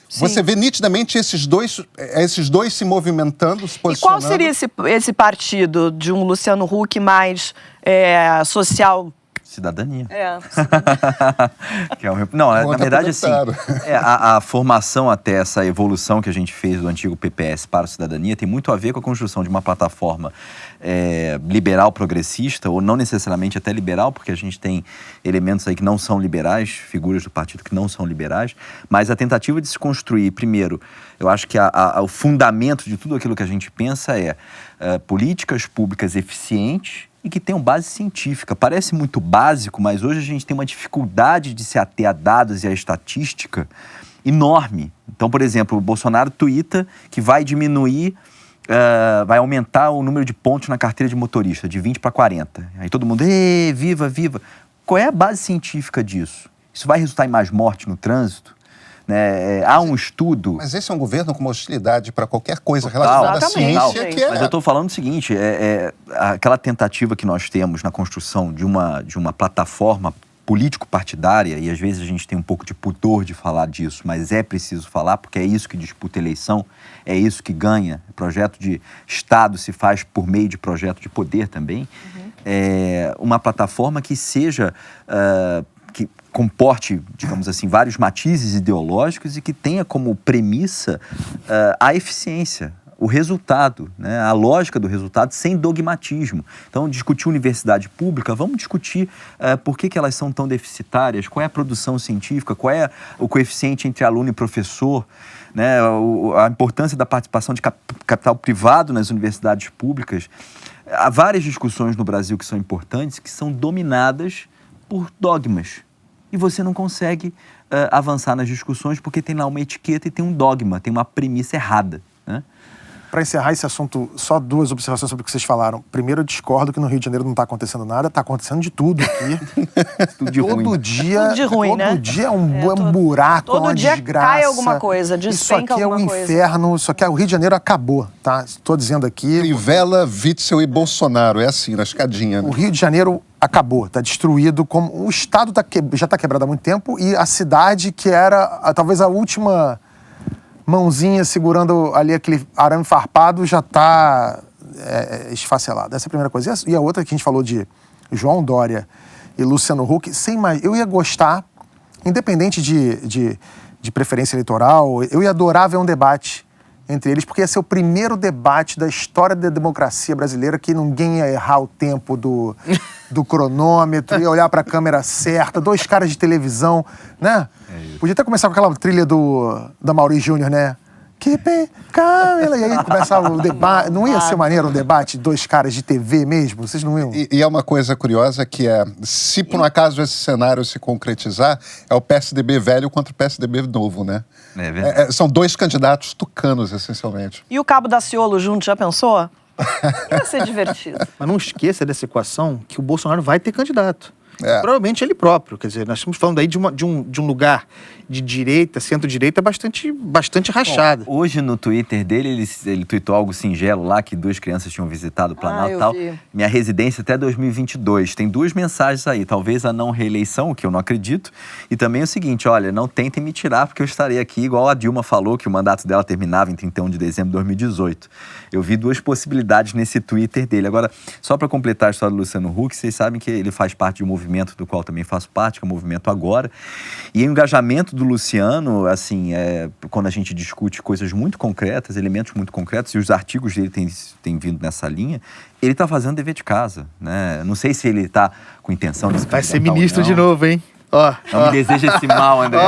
Sim. Você vê nitidamente esses dois se movimentando, se posicionando. E qual seria esse partido de um Luciano Huck mais social? Cidadania. Cidadania. Não, na verdade, assim, a formação até essa evolução que a gente fez do antigo PPS para a cidadania tem muito a ver com a construção de uma plataforma liberal progressista, ou não necessariamente até liberal, porque a gente tem elementos aí que não são liberais, figuras do partido que não são liberais, mas a tentativa de se construir, primeiro, eu acho que o fundamento de tudo aquilo que a gente pensa é políticas públicas eficientes e que tenham base científica. Parece muito básico, mas hoje a gente tem uma dificuldade de se ater a dados e a estatística enorme. Então, por exemplo, o Bolsonaro tuita que vai diminuir, vai aumentar o número de pontos na carteira de motorista, de 20 para 40. Aí todo mundo, viva, viva. Qual é a base científica disso? Isso vai resultar em mais morte no trânsito? Há um estudo... Mas esse é um governo com uma hostilidade para qualquer coisa relacionada à ciência. Mas eu estou falando o seguinte, aquela tentativa que nós temos na construção de uma plataforma político-partidária, e às vezes a gente tem um pouco de pudor de falar disso, mas é preciso falar, porque é isso que disputa eleição, é isso que ganha. O projeto de Estado se faz por meio de projeto de poder também. Uma plataforma que seja... que comporte, digamos assim, vários matizes ideológicos e que tenha como premissa a eficiência, o resultado, né? A lógica do resultado sem dogmatismo. Então, discutir universidade pública, vamos discutir por que elas são tão deficitárias, qual é a produção científica, qual é o coeficiente entre aluno e professor, né? A importância da participação de capital privado nas universidades públicas. Há várias discussões no Brasil que são importantes, que são dominadas por dogmas. E você não consegue avançar nas discussões porque tem lá uma etiqueta e tem um dogma, tem uma premissa errada, né? Para encerrar esse assunto, só duas observações sobre o que vocês falaram. Primeiro, eu discordo que no Rio de Janeiro não está acontecendo nada, está acontecendo de tudo aqui. Tudo de ruim. Todo dia, tudo de ruim, todo né? dia é um buraco, todo uma dia desgraça. Cai alguma coisa, despenca alguma coisa. Isso aqui é um inferno, isso aqui o Rio de Janeiro acabou, tá? Estou dizendo aqui... Crivella, Witzel e Bolsonaro, é assim, na escadinha. Né? O Rio de Janeiro acabou, está destruído, como o Estado já está quebrado há muito tempo e a cidade que era talvez a última mãozinha segurando ali aquele arame farpado já está esfacelada. Essa é a primeira coisa. E a outra que a gente falou de João Dória e Luciano Huck, eu ia gostar, independente de preferência eleitoral, eu ia adorar ver um debate entre eles, porque ia ser o primeiro debate da história da democracia brasileira que ninguém ia errar o tempo do cronômetro, ia olhar para a câmera certa, 2 caras de televisão, né? Podia até começar com aquela trilha da Mauri Júnior, né? Que câmera, e aí começava o debate. Não ia ser maneiro um debate, 2 caras de TV mesmo? Vocês não iam? E é uma coisa curiosa que se por um acaso esse cenário se concretizar, é o PSDB velho contra o PSDB novo, né? É verdade. São 2 candidatos tucanos, essencialmente. E o Cabo Daciolo junto, já pensou? Ia ser divertido. Mas não esqueça dessa equação que o Bolsonaro vai ter candidato. É. Provavelmente ele próprio. Quer dizer, nós estamos falando aí de um lugar de direita, centro-direita, bastante rachada. Bom, hoje no Twitter dele, ele tweetou algo singelo lá, que 2 crianças tinham visitado o Planalto e tal. Vi. Minha residência até 2022. Tem 2 mensagens aí. Talvez a não reeleição, o que eu não acredito. E também o seguinte, olha, não tentem me tirar, porque eu estarei aqui, igual a Dilma falou, que o mandato dela terminava em 31 de dezembro de 2018. Eu vi 2 possibilidades nesse Twitter dele. Agora, só para completar a história do Luciano Huck, vocês sabem que ele faz parte de um movimento do qual também faço parte, que é o Movimento Agora. E o engajamento do Luciano, assim, quando a gente discute coisas muito concretas, elementos muito concretos, e os artigos dele têm vindo nessa linha, ele está fazendo dever de casa, né? Não sei se ele está com intenção de se Vai ser candidatar ou ministro não. de novo, hein? Não me deseja esse mal, André.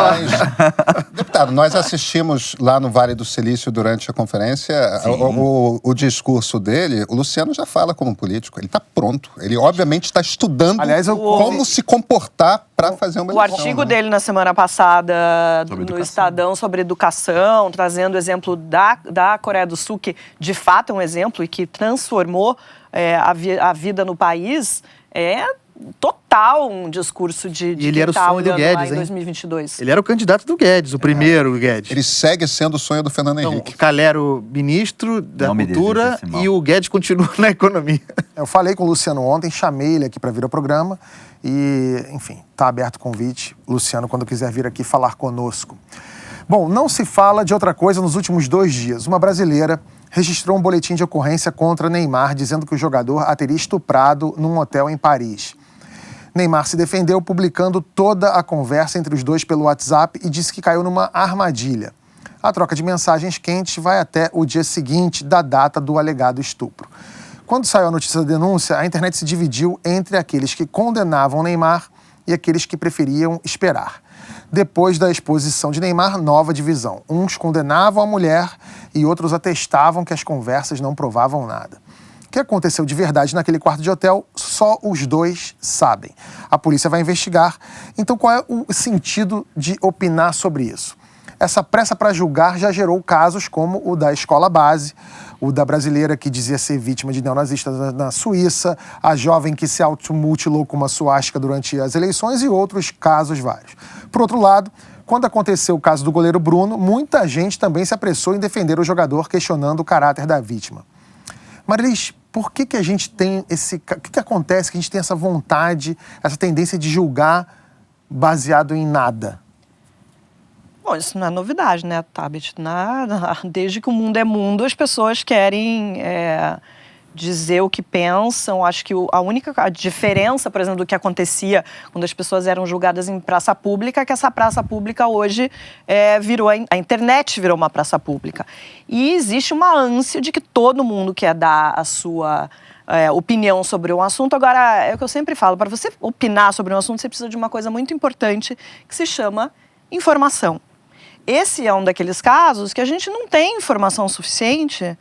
Deputado, nós assistimos lá no Vale do Silício durante a conferência o discurso dele. O Luciano já fala como político, ele está pronto. Ele, obviamente, está estudando como se comportar para fazer uma O eleição. artigo dele na semana passada no Estadão sobre educação, trazendo o exemplo da Coreia do Sul, que de fato é um exemplo e que transformou a vida no país, total um discurso de ele quem era o tá sonho do olhando Guedes, lá em hein? 2022. Ele era o candidato do Guedes, o primeiro Guedes. Ele segue sendo o sonho do Fernando Então, Henrique. o Calero, ministro da Não me Cultura, deseja esse mal. e o Guedes continua na economia. Eu falei com o Luciano ontem, chamei ele aqui para vir ao programa e, enfim, está aberto o convite. Luciano, quando quiser vir aqui falar conosco. Bom, não se fala de outra coisa nos últimos 2 dias. Uma brasileira registrou um boletim de ocorrência contra Neymar, dizendo que o jogador a teria estuprado num hotel em Paris. Neymar se defendeu publicando toda a conversa entre os dois pelo WhatsApp e disse que caiu numa armadilha. A troca de mensagens quentes vai até o dia seguinte da data do alegado estupro. Quando saiu a notícia da denúncia, a internet se dividiu entre aqueles que condenavam Neymar e aqueles que preferiam esperar. Depois da exposição de Neymar, nova divisão. Uns condenavam a mulher e outros atestavam que as conversas não provavam nada. O que aconteceu de verdade naquele quarto de hotel, só os dois sabem. A polícia vai investigar. Então, qual é o sentido de opinar sobre isso? Essa pressa para julgar já gerou casos como o da escola base, o da brasileira que dizia ser vítima de neonazistas na Suíça, a jovem que se automutilou com uma suástica durante as eleições e outros casos vários. Por outro lado, quando aconteceu o caso do goleiro Bruno, muita gente também se apressou em defender o jogador, questionando o caráter da vítima. Marilis, por que a gente tem o que acontece que a gente tem essa vontade, essa tendência de julgar baseado em nada? Bom, isso não é novidade, né, Tabet? Desde que o mundo é mundo, as pessoas querem dizer o que pensam. Acho que a diferença, por exemplo, do que acontecia quando as pessoas eram julgadas em praça pública, é que essa praça pública hoje a internet virou uma praça pública. E existe uma ânsia de que todo mundo quer dar a sua opinião sobre um assunto. Agora, é o que eu sempre falo, para você opinar sobre um assunto, você precisa de uma coisa muito importante que se chama informação. Esse é um daqueles casos que a gente não tem informação suficiente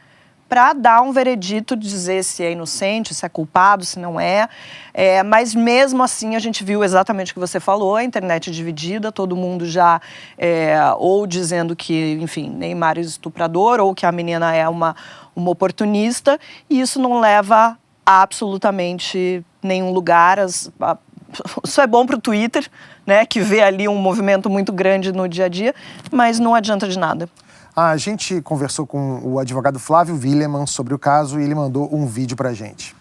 para dar um veredito, dizer se é inocente, se é culpado, se não é. Mas mesmo assim a gente viu exatamente o que você falou, a internet dividida, todo mundo já ou dizendo que, enfim, Neymar é estuprador ou que a menina é uma oportunista, e isso não leva a absolutamente nenhum lugar. Isso é bom para o Twitter, né, que vê ali um movimento muito grande no dia a dia, mas não adianta de nada. A gente conversou com o advogado Flávio Willeman sobre o caso e ele mandou um vídeo pra gente.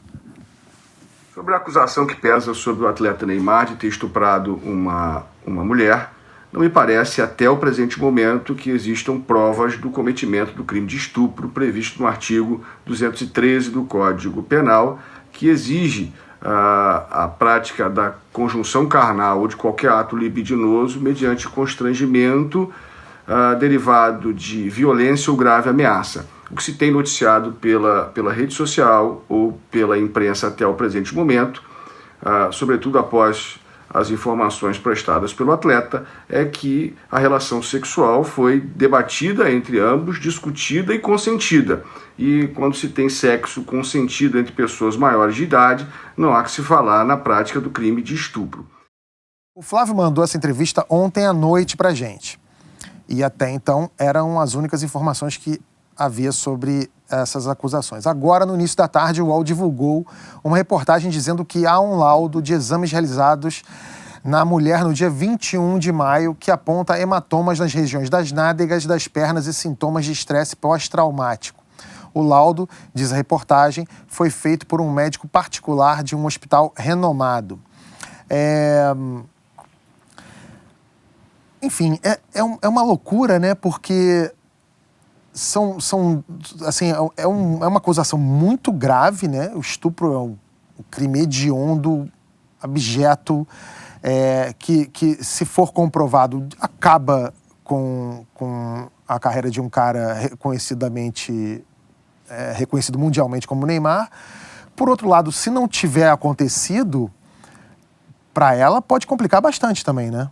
Sobre a acusação que pesa sobre o atleta Neymar de ter estuprado uma mulher, não me parece até o presente momento que existam provas do cometimento do crime de estupro previsto no artigo 213 do Código Penal, que exige a prática da conjunção carnal ou de qualquer ato libidinoso mediante constrangimento derivado de violência ou grave ameaça. O que se tem noticiado pela rede social ou pela imprensa até o presente momento, sobretudo após as informações prestadas pelo atleta, é que a relação sexual foi debatida entre ambos, discutida e consentida. E quando se tem sexo consentido entre pessoas maiores de idade, não há que se falar na prática do crime de estupro. O Flávio mandou essa entrevista ontem à noite pra gente. E até então eram as únicas informações que havia sobre essas acusações. Agora, no início da tarde, o UOL divulgou uma reportagem dizendo que há um laudo de exames realizados na mulher no dia 21 de maio que aponta hematomas nas regiões das nádegas, das pernas e sintomas de estresse pós-traumático. O laudo, diz a reportagem, foi feito por um médico particular de um hospital renomado. Enfim, é uma loucura, né? Porque é uma acusação muito grave, né? O estupro é um crime hediondo, abjeto, que se for comprovado, acaba com a carreira de um cara reconhecido mundialmente como Neymar. Por outro lado, se não tiver acontecido, para ela pode complicar bastante também, né?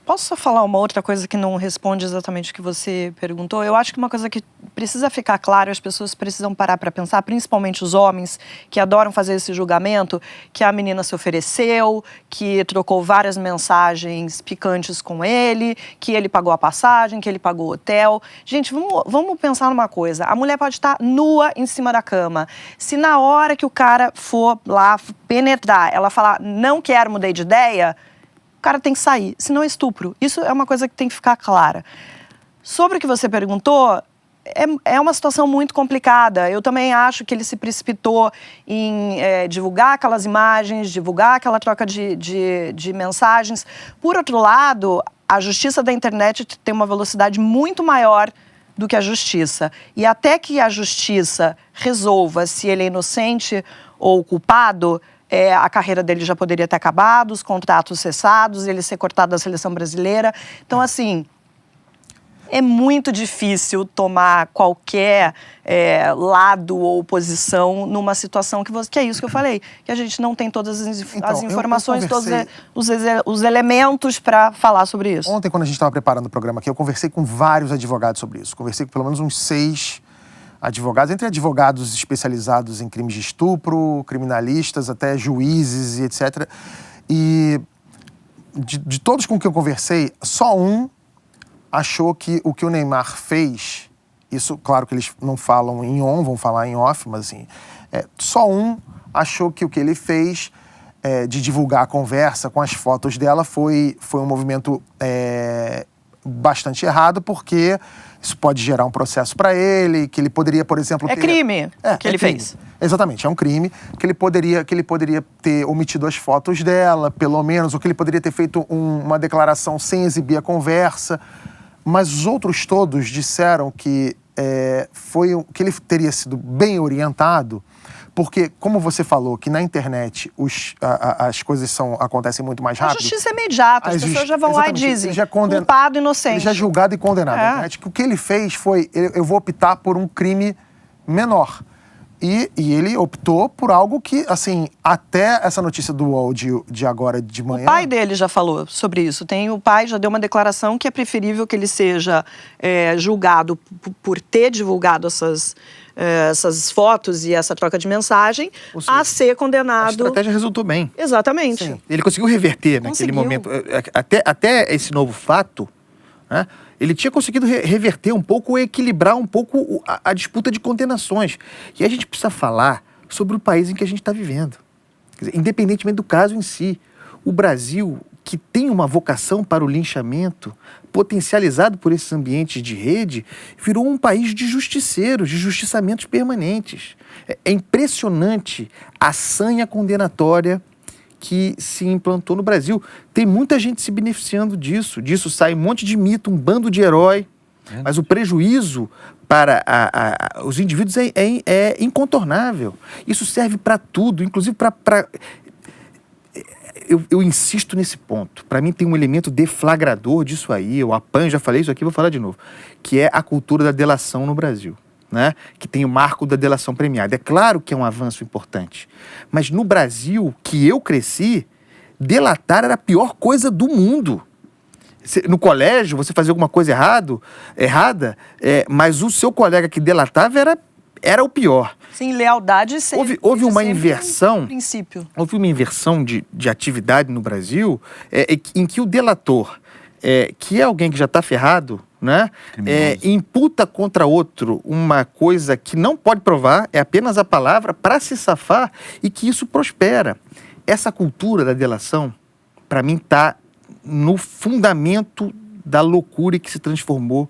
Posso só falar uma outra coisa que não responde exatamente o que você perguntou? Eu acho que uma coisa que precisa ficar clara, as pessoas precisam parar para pensar, principalmente os homens que adoram fazer esse julgamento, que a menina se ofereceu, que trocou várias mensagens picantes com ele, que ele pagou a passagem, que ele pagou o hotel. Gente, vamos pensar numa coisa. A mulher pode estar nua em cima da cama. Se na hora que o cara for lá penetrar, ela falar, não quero, mudei de ideia, o cara tem que sair, senão é estupro. Isso é uma coisa que tem que ficar clara. Sobre o que você perguntou, é uma situação muito complicada. Eu também acho que ele se precipitou em divulgar aquelas imagens, divulgar aquela troca de mensagens. Por outro lado, a justiça da internet tem uma velocidade muito maior do que a justiça. E até que a justiça resolva se ele é inocente ou culpado, a carreira dele já poderia ter acabado, os contratos cessados, ele ser cortado da seleção brasileira. Então, assim, é muito difícil tomar qualquer lado ou posição numa situação que é isso que eu falei, que a gente não tem todas as informações, todos os elementos para falar sobre isso. Ontem, quando a gente estava preparando o programa aqui, eu conversei com vários advogados sobre isso. Conversei com pelo menos uns 6 advogados, entre advogados especializados em crimes de estupro, criminalistas, até juízes e etc. E de todos com quem eu conversei, só um achou que o que o Neymar fez, isso, claro que eles não falam em on, vão falar em off, mas assim, só um achou que o que ele fez de divulgar a conversa com as fotos dela foi um movimento bastante errado, porque isso pode gerar um processo para ele, que ele poderia, por exemplo... crime que ele fez. Exatamente, é um crime que ele poderia ter omitido as fotos dela, pelo menos, ou que ele poderia ter feito uma declaração sem exibir a conversa. Mas os outros todos disseram que que ele teria sido bem orientado, porque, como você falou, que na internet as coisas acontecem muito mais rápido. A justiça é imediata, as pessoas já vão lá e dizem, culpado, inocente. Ele já é julgado e condenado na internet. O que ele fez foi, eu vou optar por um crime menor. E ele optou por algo que, assim, até essa notícia do UOL de agora de manhã... O pai dele já falou sobre isso. O pai já deu uma declaração que é preferível que ele seja julgado por ter divulgado essas fotos e essa troca de mensagem, seja, a ser condenado... A estratégia resultou bem. Exatamente. Sim. Ele conseguiu reverter naquele momento. Até esse novo fato, né? Ele tinha conseguido reverter um pouco, equilibrar um pouco a disputa de condenações. E a gente precisa falar sobre o país em que a gente está vivendo. Quer dizer, independentemente do caso em si, o Brasil, que tem uma vocação para o linchamento, potencializado por esses ambientes de rede, virou um país de justiceiros, de justiçamentos permanentes. É impressionante a sanha condenatória que se implantou no Brasil. Tem muita gente se beneficiando disso. Disso sai um monte de mito, um bando de herói. Mas o prejuízo para os indivíduos é incontornável. Isso serve para tudo, inclusive para... eu insisto nesse ponto. Para mim tem um elemento deflagrador disso aí, eu apanho, já falei isso aqui, vou falar de novo, que é a cultura da delação no Brasil, né? Que tem o marco da delação premiada. É claro que é um avanço importante, mas no Brasil, que eu cresci, delatar era a pior coisa do mundo. No colégio, você fazia alguma coisa errada, mas o seu colega que delatava era o pior. Sim, lealdade sempre. Houve uma sempre inversão. Um princípio. Houve uma inversão de atividade no Brasil em que o delator, que é alguém que já está ferrado, né, imputa contra outro uma coisa que não pode provar, é apenas a palavra para se safar e que isso prospera. Essa cultura da delação, para mim, está no fundamento da loucura que se transformou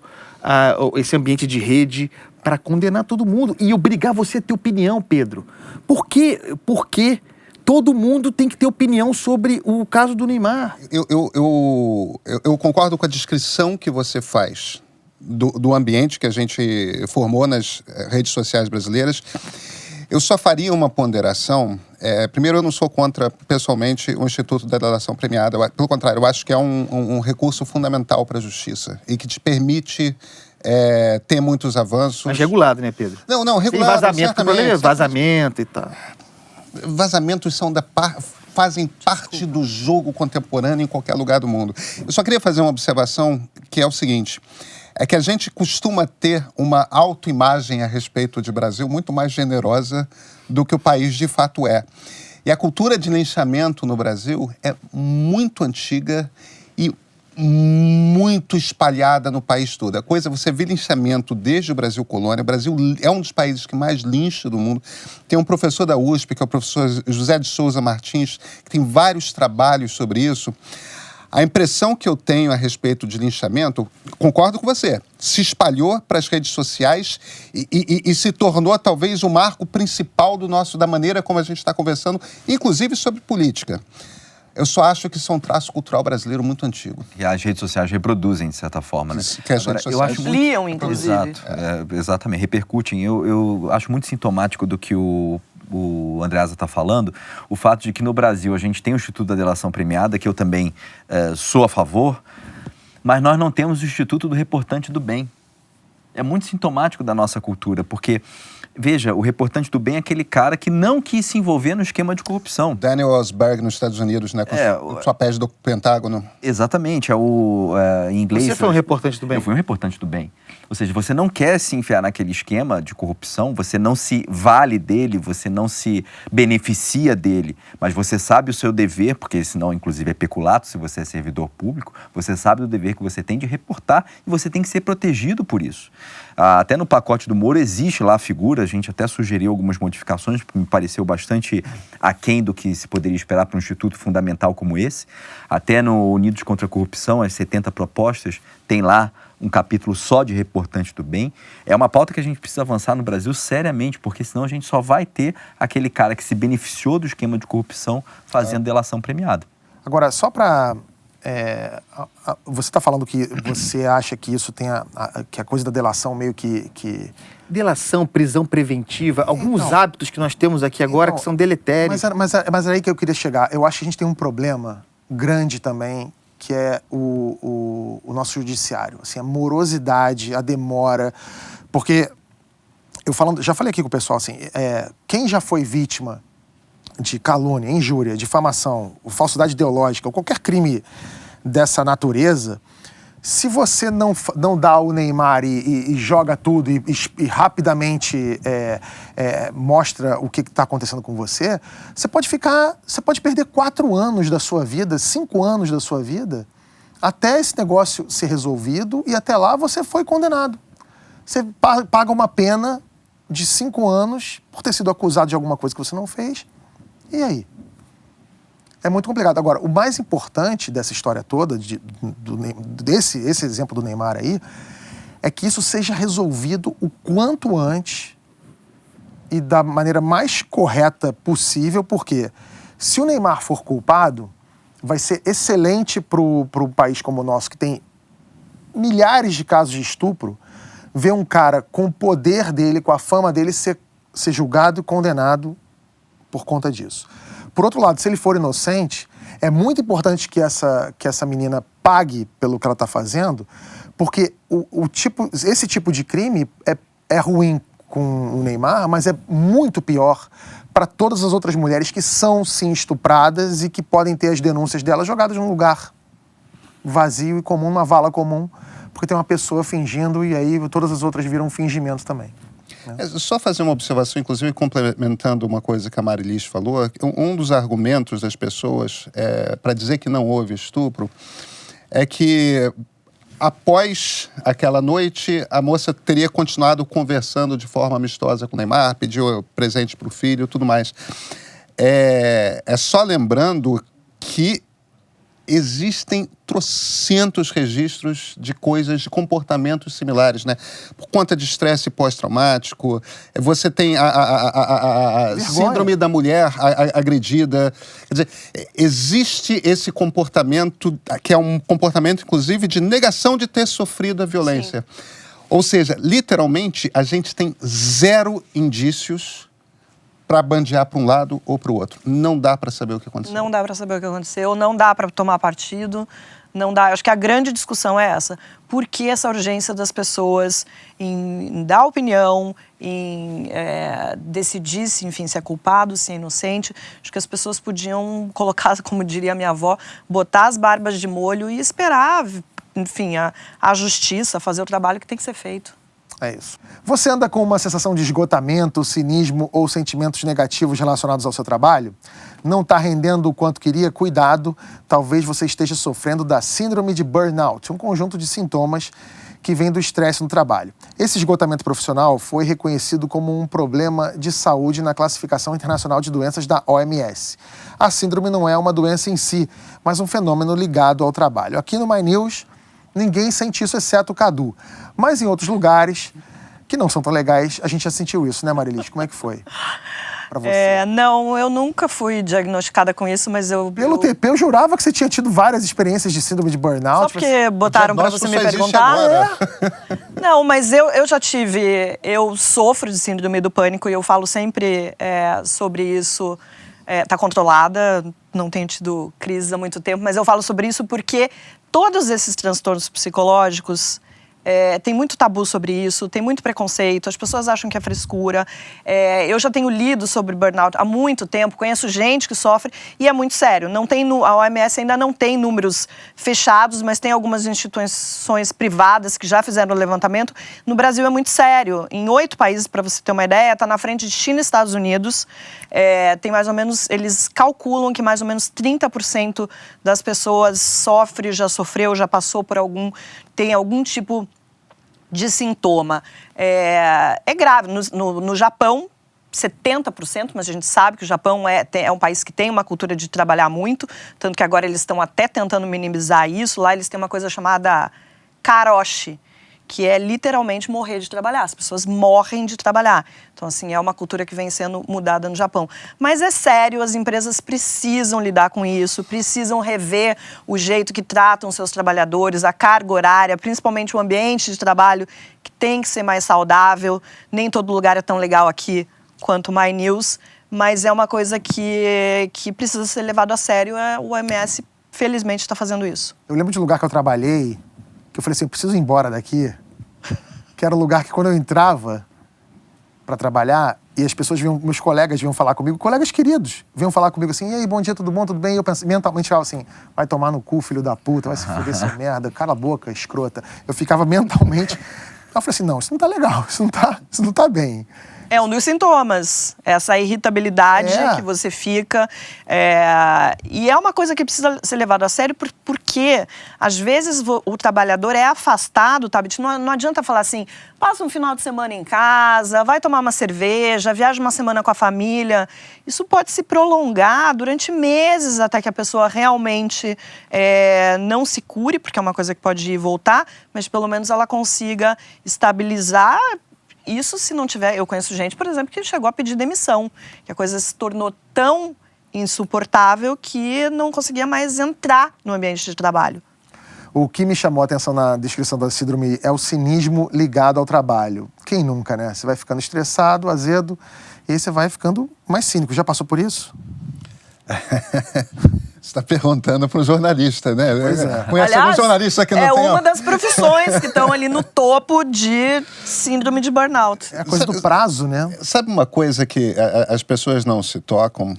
esse ambiente de rede para condenar todo mundo e obrigar você a ter opinião, Pedro. Por que todo mundo tem que ter opinião sobre o caso do Neymar? Eu concordo com a descrição que você faz do ambiente que a gente formou nas redes sociais brasileiras. Eu só faria uma ponderação. Primeiro, eu não sou contra, pessoalmente, o Instituto da Delação Premiada. Pelo contrário, eu acho que é um recurso fundamental para a justiça e que te permite ter muitos avanços. Mas regulado, né, Pedro? Não, regulado, sem vazamento, certamente. O problema é vazamento e tal. Vazamentos fazem parte do jogo contemporâneo em qualquer lugar do mundo. Eu só queria fazer uma observação, que é o seguinte: é que a gente costuma ter uma autoimagem a respeito de Brasil muito mais generosa do que o país de fato é. E a cultura de linchamento no Brasil é muito antiga e muito espalhada no país todo. A coisa, você vê linchamento desde o Brasil colônia. O Brasil é um dos países que mais lincha do mundo. Tem um professor da USP, que é o professor José de Souza Martins, que tem vários trabalhos sobre isso. A impressão que eu tenho a respeito de linchamento, concordo com você, se espalhou para as redes sociais e se tornou talvez o marco principal da maneira como a gente está conversando, inclusive sobre política. Eu só acho que isso é um traço cultural brasileiro muito antigo. E as redes sociais reproduzem, de certa forma, né? Que as redes sociais ampliam, inclusive. Exato, exatamente, repercutem. Eu acho muito sintomático do que o Andreasa está falando, o fato de que no Brasil a gente tem o Instituto da Delação Premiada, que eu também sou a favor, mas nós não temos o Instituto do Reportante do Bem. É muito sintomático da nossa cultura, porque, veja, o reportante do bem é aquele cara que não quis se envolver no esquema de corrupção. Daniel Ellsberg nos Estados Unidos, né? Com sua pés do Pentágono. Exatamente, em inglês... Você foi um reportante do bem? Eu fui um reportante do bem. Ou seja, você não quer se enfiar naquele esquema de corrupção, você não se vale dele, você não se beneficia dele, mas você sabe o seu dever, porque senão, inclusive, é peculato se você é servidor público, você sabe do dever que você tem de reportar e você tem que ser protegido por isso. Até no pacote do Moro existe lá a figura, a gente até sugeriu algumas modificações, porque me pareceu bastante aquém do que se poderia esperar para um instituto fundamental como esse. Até no Unidos contra a Corrupção, as 70 propostas, tem lá um capítulo só de reportante do bem. É uma pauta que a gente precisa avançar no Brasil seriamente, porque senão a gente só vai ter aquele cara que se beneficiou do esquema de corrupção fazendo delação premiada. Agora, só para... você está falando que você acha que isso tem que a coisa da delação meio que... Delação, prisão preventiva, alguns hábitos que nós temos aqui agora que são deletérios. Mas é aí que eu queria chegar. Eu acho que a gente tem um problema grande também, que é o nosso judiciário. Assim, a morosidade, a demora. Porque, já falei aqui com o pessoal, assim, quem já foi vítima de calúnia, injúria, difamação, falsidade ideológica, ou qualquer crime dessa natureza, se você não dá o Neymar e joga tudo e rapidamente mostra o que está acontecendo com você, você pode perder 4 anos da sua vida, 5 anos da sua vida, até esse negócio ser resolvido e até lá você foi condenado. Você paga uma pena de 5 anos por ter sido acusado de alguma coisa que você não fez. E aí? É muito complicado. Agora, o mais importante dessa história toda, esse exemplo do Neymar aí, é que isso seja resolvido o quanto antes e da maneira mais correta possível, porque se o Neymar for culpado, vai ser excelente para um país como o nosso, que tem milhares de casos de estupro, ver um cara com o poder dele, com a fama dele, ser julgado e condenado por conta disso. Por outro lado, se ele for inocente, É muito importante que essa menina pague pelo que ela está fazendo, porque esse tipo de crime é ruim com o Neymar, mas é muito pior para todas as outras mulheres que são, sim, estupradas e que podem ter as denúncias delas jogadas num lugar vazio e comum, numa vala comum, porque tem uma pessoa fingindo e aí todas as outras viram fingimento também. Só fazer uma observação, inclusive complementando uma coisa que a Marilis falou, um dos argumentos das pessoas para dizer que não houve estupro é que após aquela noite, a moça teria continuado conversando de forma amistosa com o Neymar, pediu presente para o filho e tudo mais. É só lembrando que existem trocentos registros de coisas, de comportamentos similares, né? Por conta de estresse pós-traumático, você tem a síndrome da mulher agredida. Quer dizer, existe esse comportamento, que é um comportamento, inclusive, de negação de ter sofrido a violência. Sim. Ou seja, literalmente, a gente tem 0 indícios para bandear para um lado ou para o outro. Não dá para saber o que aconteceu. Não dá para saber o que aconteceu, não dá para tomar partido, não dá. Eu acho que a grande discussão é essa. Por que essa urgência das pessoas em dar opinião, em decidir se, enfim, se é culpado, se é inocente? Acho que as pessoas podiam colocar, como diria a minha avó, botar as barbas de molho e esperar, enfim, a justiça fazer o trabalho que tem que ser feito. É isso. Você anda com uma sensação de esgotamento, cinismo ou sentimentos negativos relacionados ao seu trabalho? Não está rendendo o quanto queria? Cuidado, talvez você esteja sofrendo da síndrome de burnout, um conjunto de sintomas que vem do estresse no trabalho. Esse esgotamento profissional foi reconhecido como um problema de saúde na Classificação Internacional de Doenças da OMS. A síndrome não é uma doença em si, mas um fenômeno ligado ao trabalho. Aqui no My News, ninguém sente isso, exceto o Cadu. Mas em outros lugares, que não são tão legais, a gente já sentiu isso, né, Marilis? Como é que foi pra você? Não, eu nunca fui diagnosticada com isso, mas Pelo TP, eu jurava que você tinha tido várias experiências de síndrome de burnout. Só porque botaram pra você me perguntar. Não, mas eu já tive... Eu sofro de síndrome do pânico e eu falo sempre sobre isso. Tá controlada, não tenho tido crises há muito tempo, mas eu falo sobre isso porque todos esses transtornos psicológicos, tem muito tabu sobre isso, tem muito preconceito, as pessoas acham que é frescura. Eu já tenho lido sobre burnout há muito tempo, conheço gente que sofre e é muito sério. A OMS ainda não tem números fechados, mas tem algumas instituições privadas que já fizeram o levantamento. No Brasil é muito sério. Em 8 países, para você ter uma ideia, está na frente de China e Estados Unidos. Tem mais ou menos, eles calculam que mais ou menos 30% das pessoas sofre, já sofreu, já passou por tem algum tipo de sintoma. É grave. No Japão, 70%, mas a gente sabe que o Japão é um país que tem uma cultura de trabalhar muito, tanto que agora eles estão até tentando minimizar isso. Lá eles têm uma coisa chamada karoshi, que é literalmente morrer de trabalhar. As pessoas morrem de trabalhar. Então, assim, é uma cultura que vem sendo mudada no Japão. Mas é sério, as empresas precisam lidar com isso, precisam rever o jeito que tratam seus trabalhadores, a carga horária, principalmente o ambiente de trabalho, que tem que ser mais saudável. Nem todo lugar é tão legal aqui quanto o My News, mas é uma coisa que precisa ser levado a sério. O OMS, felizmente, está fazendo isso. Eu lembro de um lugar que eu trabalhei, que eu falei assim, eu preciso ir embora daqui, que era um lugar que quando eu entrava para trabalhar e as pessoas meus colegas vinham falar comigo, colegas queridos, vinham falar comigo assim, e aí, bom dia, tudo bom, tudo bem? E eu mentalmente falava assim, vai tomar no cu, filho da puta, vai se fuder, seu merda, cala a boca, escrota. Eu ficava mentalmente... Eu falei assim, não, isso não tá legal, isso não tá bem. É um dos sintomas, essa irritabilidade que você fica. E é uma coisa que precisa ser levada a sério, porque às vezes o trabalhador é afastado, tá? Não adianta falar assim, passa um final de semana em casa, vai tomar uma cerveja, viaja uma semana com a família. Isso pode se prolongar durante meses até que a pessoa realmente não se cure, porque é uma coisa que pode voltar, mas pelo menos ela consiga estabilizar. Isso se não tiver... Eu conheço gente, por exemplo, que chegou a pedir demissão, que a coisa se tornou tão insuportável que não conseguia mais entrar no ambiente de trabalho. O que me chamou a atenção na descrição da síndrome é o cinismo ligado ao trabalho. Quem nunca, né? Você vai ficando estressado, azedo, e aí você vai ficando mais cínico. Já passou por isso? Você está perguntando para um jornalista, né? Pois é. Conhece algum jornalista que não é tem... uma das profissões que estão ali no topo de síndrome de burnout. É a coisa do prazo, né? Sabe uma coisa que as pessoas não se tocam?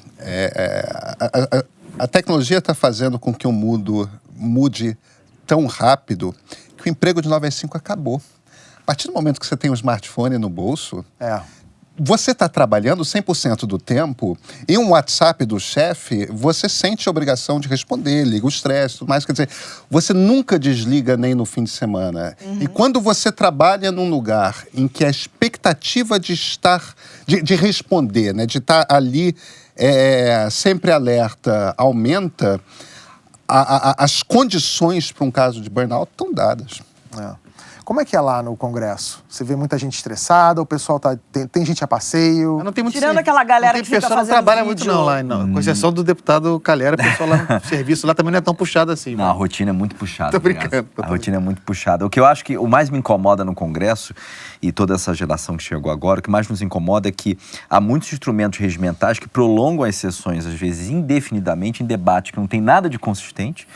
A tecnologia está fazendo com que o mundo mude tão rápido que o emprego de 9 às 5 acabou. A partir do momento que você tem um smartphone no bolso, você está trabalhando 100% do tempo e um WhatsApp do chefe, você sente a obrigação de responder, liga o estresse, tudo mais. Quer dizer, você nunca desliga nem no fim de semana. E quando você trabalha num lugar em que a expectativa de responder, né, de estar ali sempre alerta, aumenta, as condições para um caso de burnout estão dadas. Como é que é lá no Congresso? Você vê muita gente estressada, o pessoal tem gente a passeio? Mas não tem muito Tirando aquela galera que fica fazendo. O pessoal não trabalha muito não lá, não. Com exceção do deputado Calhera, o pessoal lá no serviço lá também não é tão puxado assim. Não, a rotina é muito puxada. Tô brincando. A rotina é muito puxada. O que eu acho que o mais me incomoda no Congresso, e toda essa geração que chegou agora, o que mais nos incomoda é que há muitos instrumentos regimentais que prolongam as sessões, às vezes indefinidamente, em debate que não tem nada de consistente.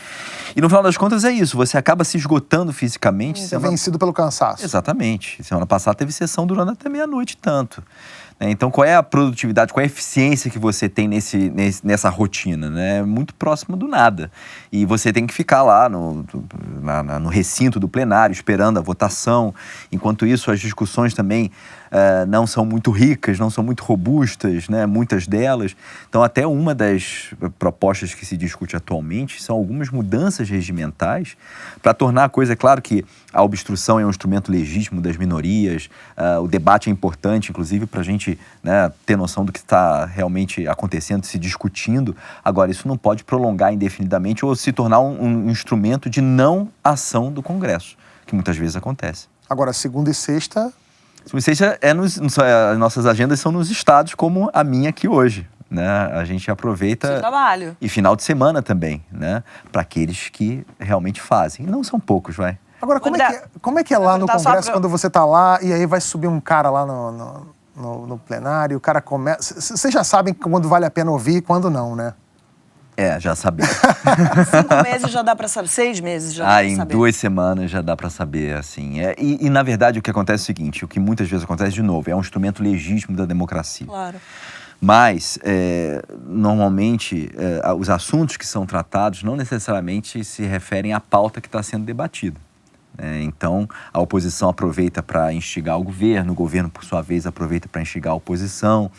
E no final das contas é isso, você acaba se esgotando fisicamente. Você é vencido pelo cansaço. Exatamente. Semana passada teve sessão durando até meia-noite tanto. Então, qual é a produtividade, qual é a eficiência que você tem nessa rotina? Né? Muito próximo do nada. E você tem que ficar lá no recinto do plenário, esperando a votação. Enquanto isso, as discussões também não são muito ricas, não são muito robustas, né? Muitas delas. Então, até uma das propostas que se discute atualmente são algumas mudanças regimentais para tornar a coisa, claro que a obstrução é um instrumento legítimo das minorias, o debate é importante, inclusive, para a gente, né, ter noção do que está realmente acontecendo, se discutindo. Agora, isso não pode prolongar indefinidamente ou se tornar um instrumento de não ação do Congresso, que muitas vezes acontece. Agora, segunda e sexta... As nossas agendas são nos estados, como a minha aqui hoje. Né? A gente aproveita... Seu trabalho. E final de semana também, né? Para aqueles que realmente fazem. E não são poucos, vai. Agora, como é que é lá no Congresso quando você está lá e aí vai subir um cara lá no plenário, o cara começa... Vocês já sabem quando vale a pena ouvir e quando não, né? Já sabemos. 5 meses já dá para saber, 6 meses já dá para saber. Em 2 semanas já dá para saber, assim. E, na verdade, o que acontece é o seguinte, o que muitas vezes acontece, de novo, é um instrumento legítimo da democracia. Claro. Mas, normalmente, os assuntos que são tratados não necessariamente se referem à pauta que está sendo debatida. Então, a oposição aproveita para instigar o governo por sua vez, aproveita para instigar a oposição.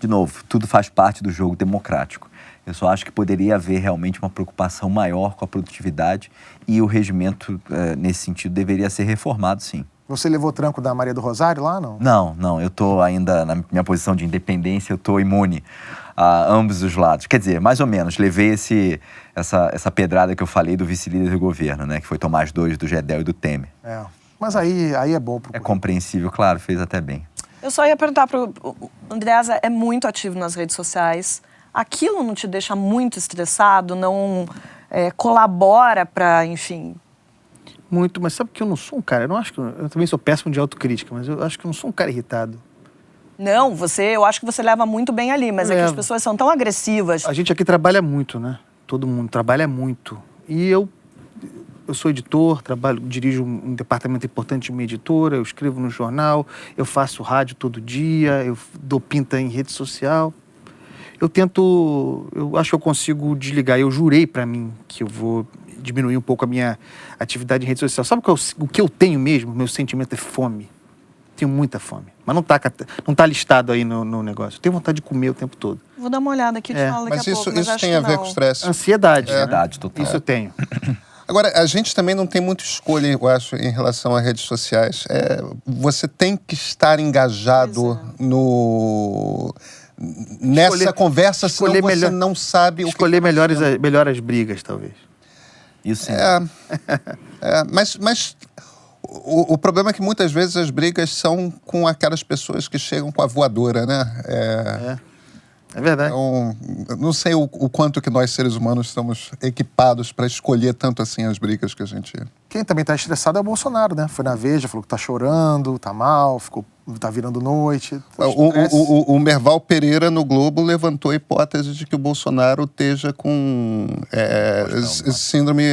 De novo, tudo faz parte do jogo democrático. Eu só acho que poderia haver realmente uma preocupação maior com a produtividade e o regimento, nesse sentido, deveria ser reformado, sim. Você levou tranco da Maria do Rosário lá, não? Não. Eu estou ainda, na minha posição de independência, eu estou imune a ambos os lados. Quer dizer, mais ou menos, levei essa pedrada que eu falei do vice-líder do governo, né? Que foi Tomás II, do Gedel e do Temer. Mas aí é bom pro... É compreensível, claro, fez até bem. Eu só ia perguntar pro Andreasa, é muito ativo nas redes sociais. Aquilo não te deixa muito estressado? Não colabora para, enfim... Muito, mas sabe que eu não sou um cara... Eu também sou péssimo de autocrítica, mas eu acho que eu não sou um cara irritado. Não, eu acho que você leva muito bem ali, mas é que as pessoas são tão agressivas. A gente aqui trabalha muito, né? Todo mundo trabalha muito. E eu sou editor, dirijo um departamento importante de uma editora, eu escrevo no jornal, eu faço rádio todo dia, eu dou pinta em rede social. Eu acho que eu consigo desligar. Eu jurei pra mim que eu vou diminuir um pouco a minha atividade em rede social. Sabe o que eu tenho mesmo? Meu sentimento é fome. Tenho muita fome. Mas não tá listado aí no negócio. Eu tenho vontade de comer o tempo todo. Vou dar uma olhada aqui e te falo daqui a pouco. Mas isso tem a ver com estresse? Ansiedade. Ansiedade, total. Isso eu tenho. Agora, a gente também não tem muita escolha, eu acho, em relação a redes sociais. Você tem que estar engajado nessa conversa, senão você não sabe o que... Escolher melhor as brigas, talvez. Isso sim. Mas o problema é que muitas vezes as brigas são com aquelas pessoas que chegam com a voadora, né? É verdade. Então, não sei o quanto que nós, seres humanos, estamos equipados para escolher tanto assim as brigas que a gente... Quem também tá estressado é o Bolsonaro, né? Foi na Veja, falou que tá chorando, tá mal, ficou tá virando noite. O Merval Pereira, no Globo, levantou a hipótese de que o Bolsonaro esteja com síndrome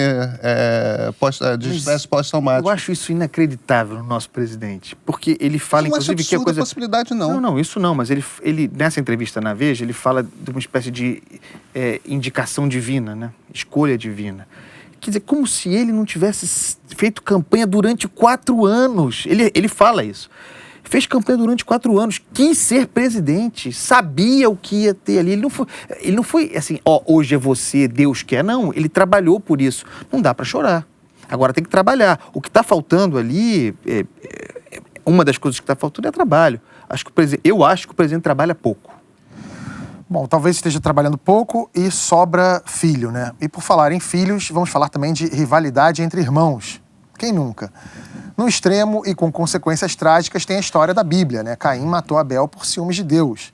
de estresse pós-traumático. Eu acho isso inacreditável no nosso presidente, porque ele fala, inclusive, que é coisa... possibilidade, não. Não, isso não, mas ele nessa entrevista na Veja, ele fala de uma espécie de indicação divina, né? Escolha divina. Quer dizer, como se ele não tivesse feito campanha durante 4 anos. Ele fala isso. Fez campanha durante 4 anos, quis ser presidente, sabia o que ia ter ali. Ele não foi assim, hoje é você, Deus quer. Não, ele trabalhou por isso. Não dá para chorar. Agora tem que trabalhar. O que está faltando ali, uma das coisas que está faltando é trabalho. Eu acho que o presidente trabalha pouco. Bom, talvez esteja trabalhando pouco e sobra filho, né? E por falar em filhos, vamos falar também de rivalidade entre irmãos. Quem nunca? No extremo e com consequências trágicas tem a história da Bíblia, né? Caim matou Abel por ciúmes de Deus.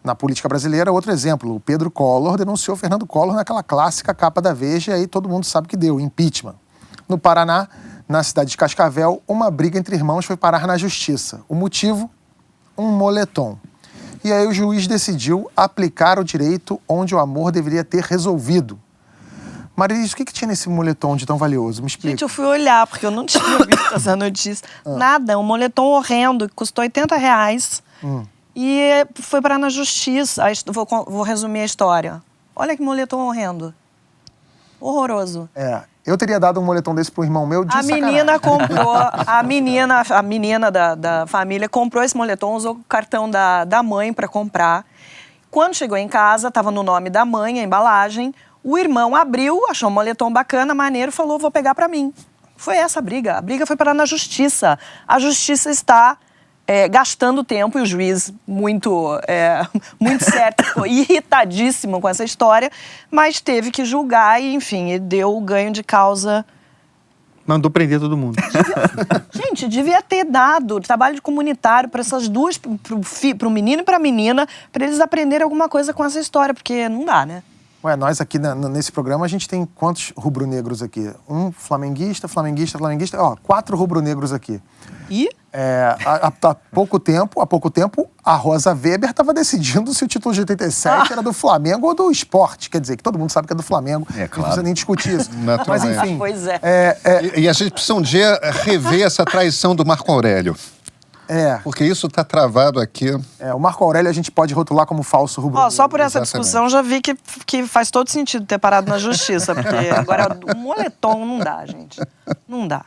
Na política brasileira, outro exemplo, o Pedro Collor denunciou Fernando Collor naquela clássica capa da Veja e aí todo mundo sabe que deu, impeachment. No Paraná, na cidade de Cascavel, uma briga entre irmãos foi parar na justiça. O motivo? Um moletom. E aí o juiz decidiu aplicar o direito onde o amor deveria ter resolvido. Marilis, o que tinha nesse moletom de tão valioso? Me explica. Gente, eu fui olhar, porque eu não tinha visto essa notícia. Nada, um moletom horrendo, que custou R$80. E foi parar na justiça. Vou resumir a história. Olha que moletom horrendo. Horroroso. Eu teria dado um moletom desse pro irmão meu de sacanagem. Menina comprou, a menina da família comprou esse moletom, usou o cartão da mãe para comprar. Quando chegou em casa, estava no nome da mãe, a embalagem. O irmão abriu, achou um moletom bacana, maneiro, falou, vou pegar para mim. Foi essa a briga. A briga foi parar na justiça. A justiça está gastando tempo e o juiz muito certo, irritadíssimo com essa história, mas teve que julgar e, enfim, e deu o ganho de causa. Mandou prender todo mundo. Gente, devia ter dado trabalho de comunitário para essas duas, pro menino e pra menina, para eles aprenderem alguma coisa com essa história, porque não dá, né? Ué, nós aqui nesse programa, a gente tem quantos rubro-negros aqui? Um flamenguista. 4 rubro-negros aqui. E? Há pouco tempo, a Rosa Weber estava decidindo se o título de 87 era do Flamengo ou do Sport. Quer dizer, que todo mundo sabe que é do Flamengo. Claro. Não precisa nem discutir isso. Mas, enfim... Pois é. E a gente precisa um dia rever essa traição do Marco Aurélio. Porque isso está travado aqui. O Marco Aurélio a gente pode rotular como falso rubro-negro. Só por essa discussão já vi que faz todo sentido ter parado na justiça, porque agora o moletom não dá, gente. Não dá.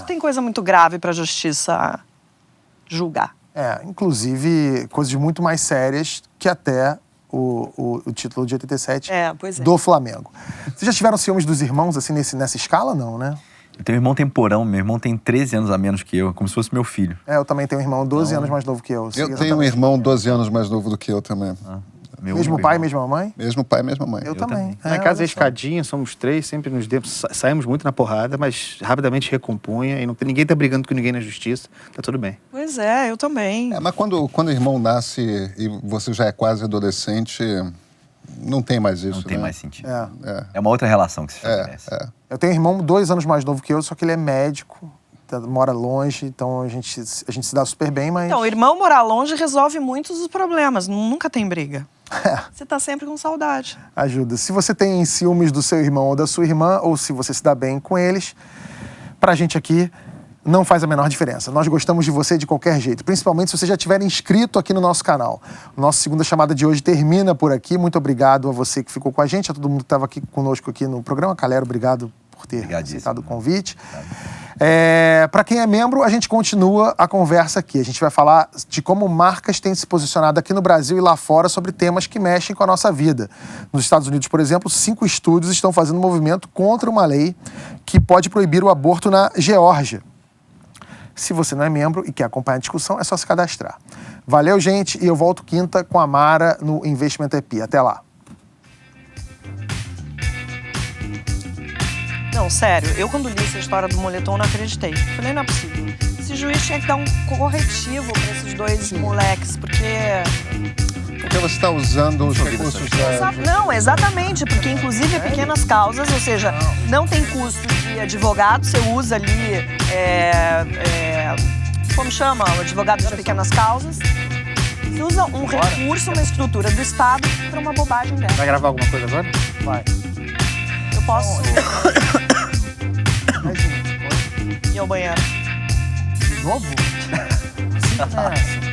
Tem coisa muito grave para a justiça julgar. Inclusive coisas muito mais sérias que até o título de 87 do Flamengo. Vocês já tiveram ciúmes dos irmãos assim nessa escala, não, né? Eu tenho um irmão temporão, meu irmão tem 13 anos a menos que eu, como se fosse meu filho. Eu também tenho um irmão 12 anos mais novo que eu. Eu tenho um irmão 12 anos mais novo do que eu também. Mesmo pai, mesma mãe? Mesmo pai, mesma mãe. Eu também. Na casa é escadinha, somos 3, sempre nos demos, saímos muito na porrada, mas rapidamente recompunha e ninguém tá brigando com ninguém na justiça, tá tudo bem. Pois é, eu também. Mas quando o irmão nasce e você já é quase adolescente, não tem mais isso, Não tem mais sentido. É uma outra relação que se estabelece. Eu tenho um irmão 2 anos mais novo que eu, só que ele é médico, mora longe, então a gente se dá super bem, mas... Então, o irmão morar longe resolve muitos dos problemas, nunca tem briga. Você tá sempre com saudade. Ajuda. Se você tem ciúmes do seu irmão ou da sua irmã, ou se você se dá bem com eles, pra gente aqui não faz a menor diferença. Nós gostamos de você de qualquer jeito, principalmente se você já tiver inscrito aqui no nosso canal. Nossa segunda chamada de hoje termina por aqui. Muito obrigado a você que ficou com a gente, a todo mundo que estava aqui conosco aqui no programa. Calero, obrigado por ter aceitado o convite. Para quem é membro, a gente continua a conversa aqui. A gente vai falar de como marcas têm se posicionado aqui no Brasil e lá fora sobre temas que mexem com a nossa vida. Nos Estados Unidos, por exemplo, 5 estúdios estão fazendo um movimento contra uma lei que pode proibir o aborto na Geórgia. Se você não é membro e quer acompanhar a discussão, é só se cadastrar. Valeu, gente, e eu volto quinta com a Mara no Investimento EP. Até lá. Não, sério, eu quando li essa história do moletom não acreditei. Falei, não é possível. Esse juiz tinha que dar um corretivo para esses 2 moleques, porque você está usando os recursos da... Não, exatamente, porque inclusive pequenas causas, ou seja, não tem custo de advogado, você usa ali como chama? O advogado de pequenas causas. Você usa um recurso, uma estrutura do Estado para uma bobagem dessa. Vai gravar alguma coisa agora? Vai. Eu posso 10 minutos. ir ao banheiro. De novo? Assim,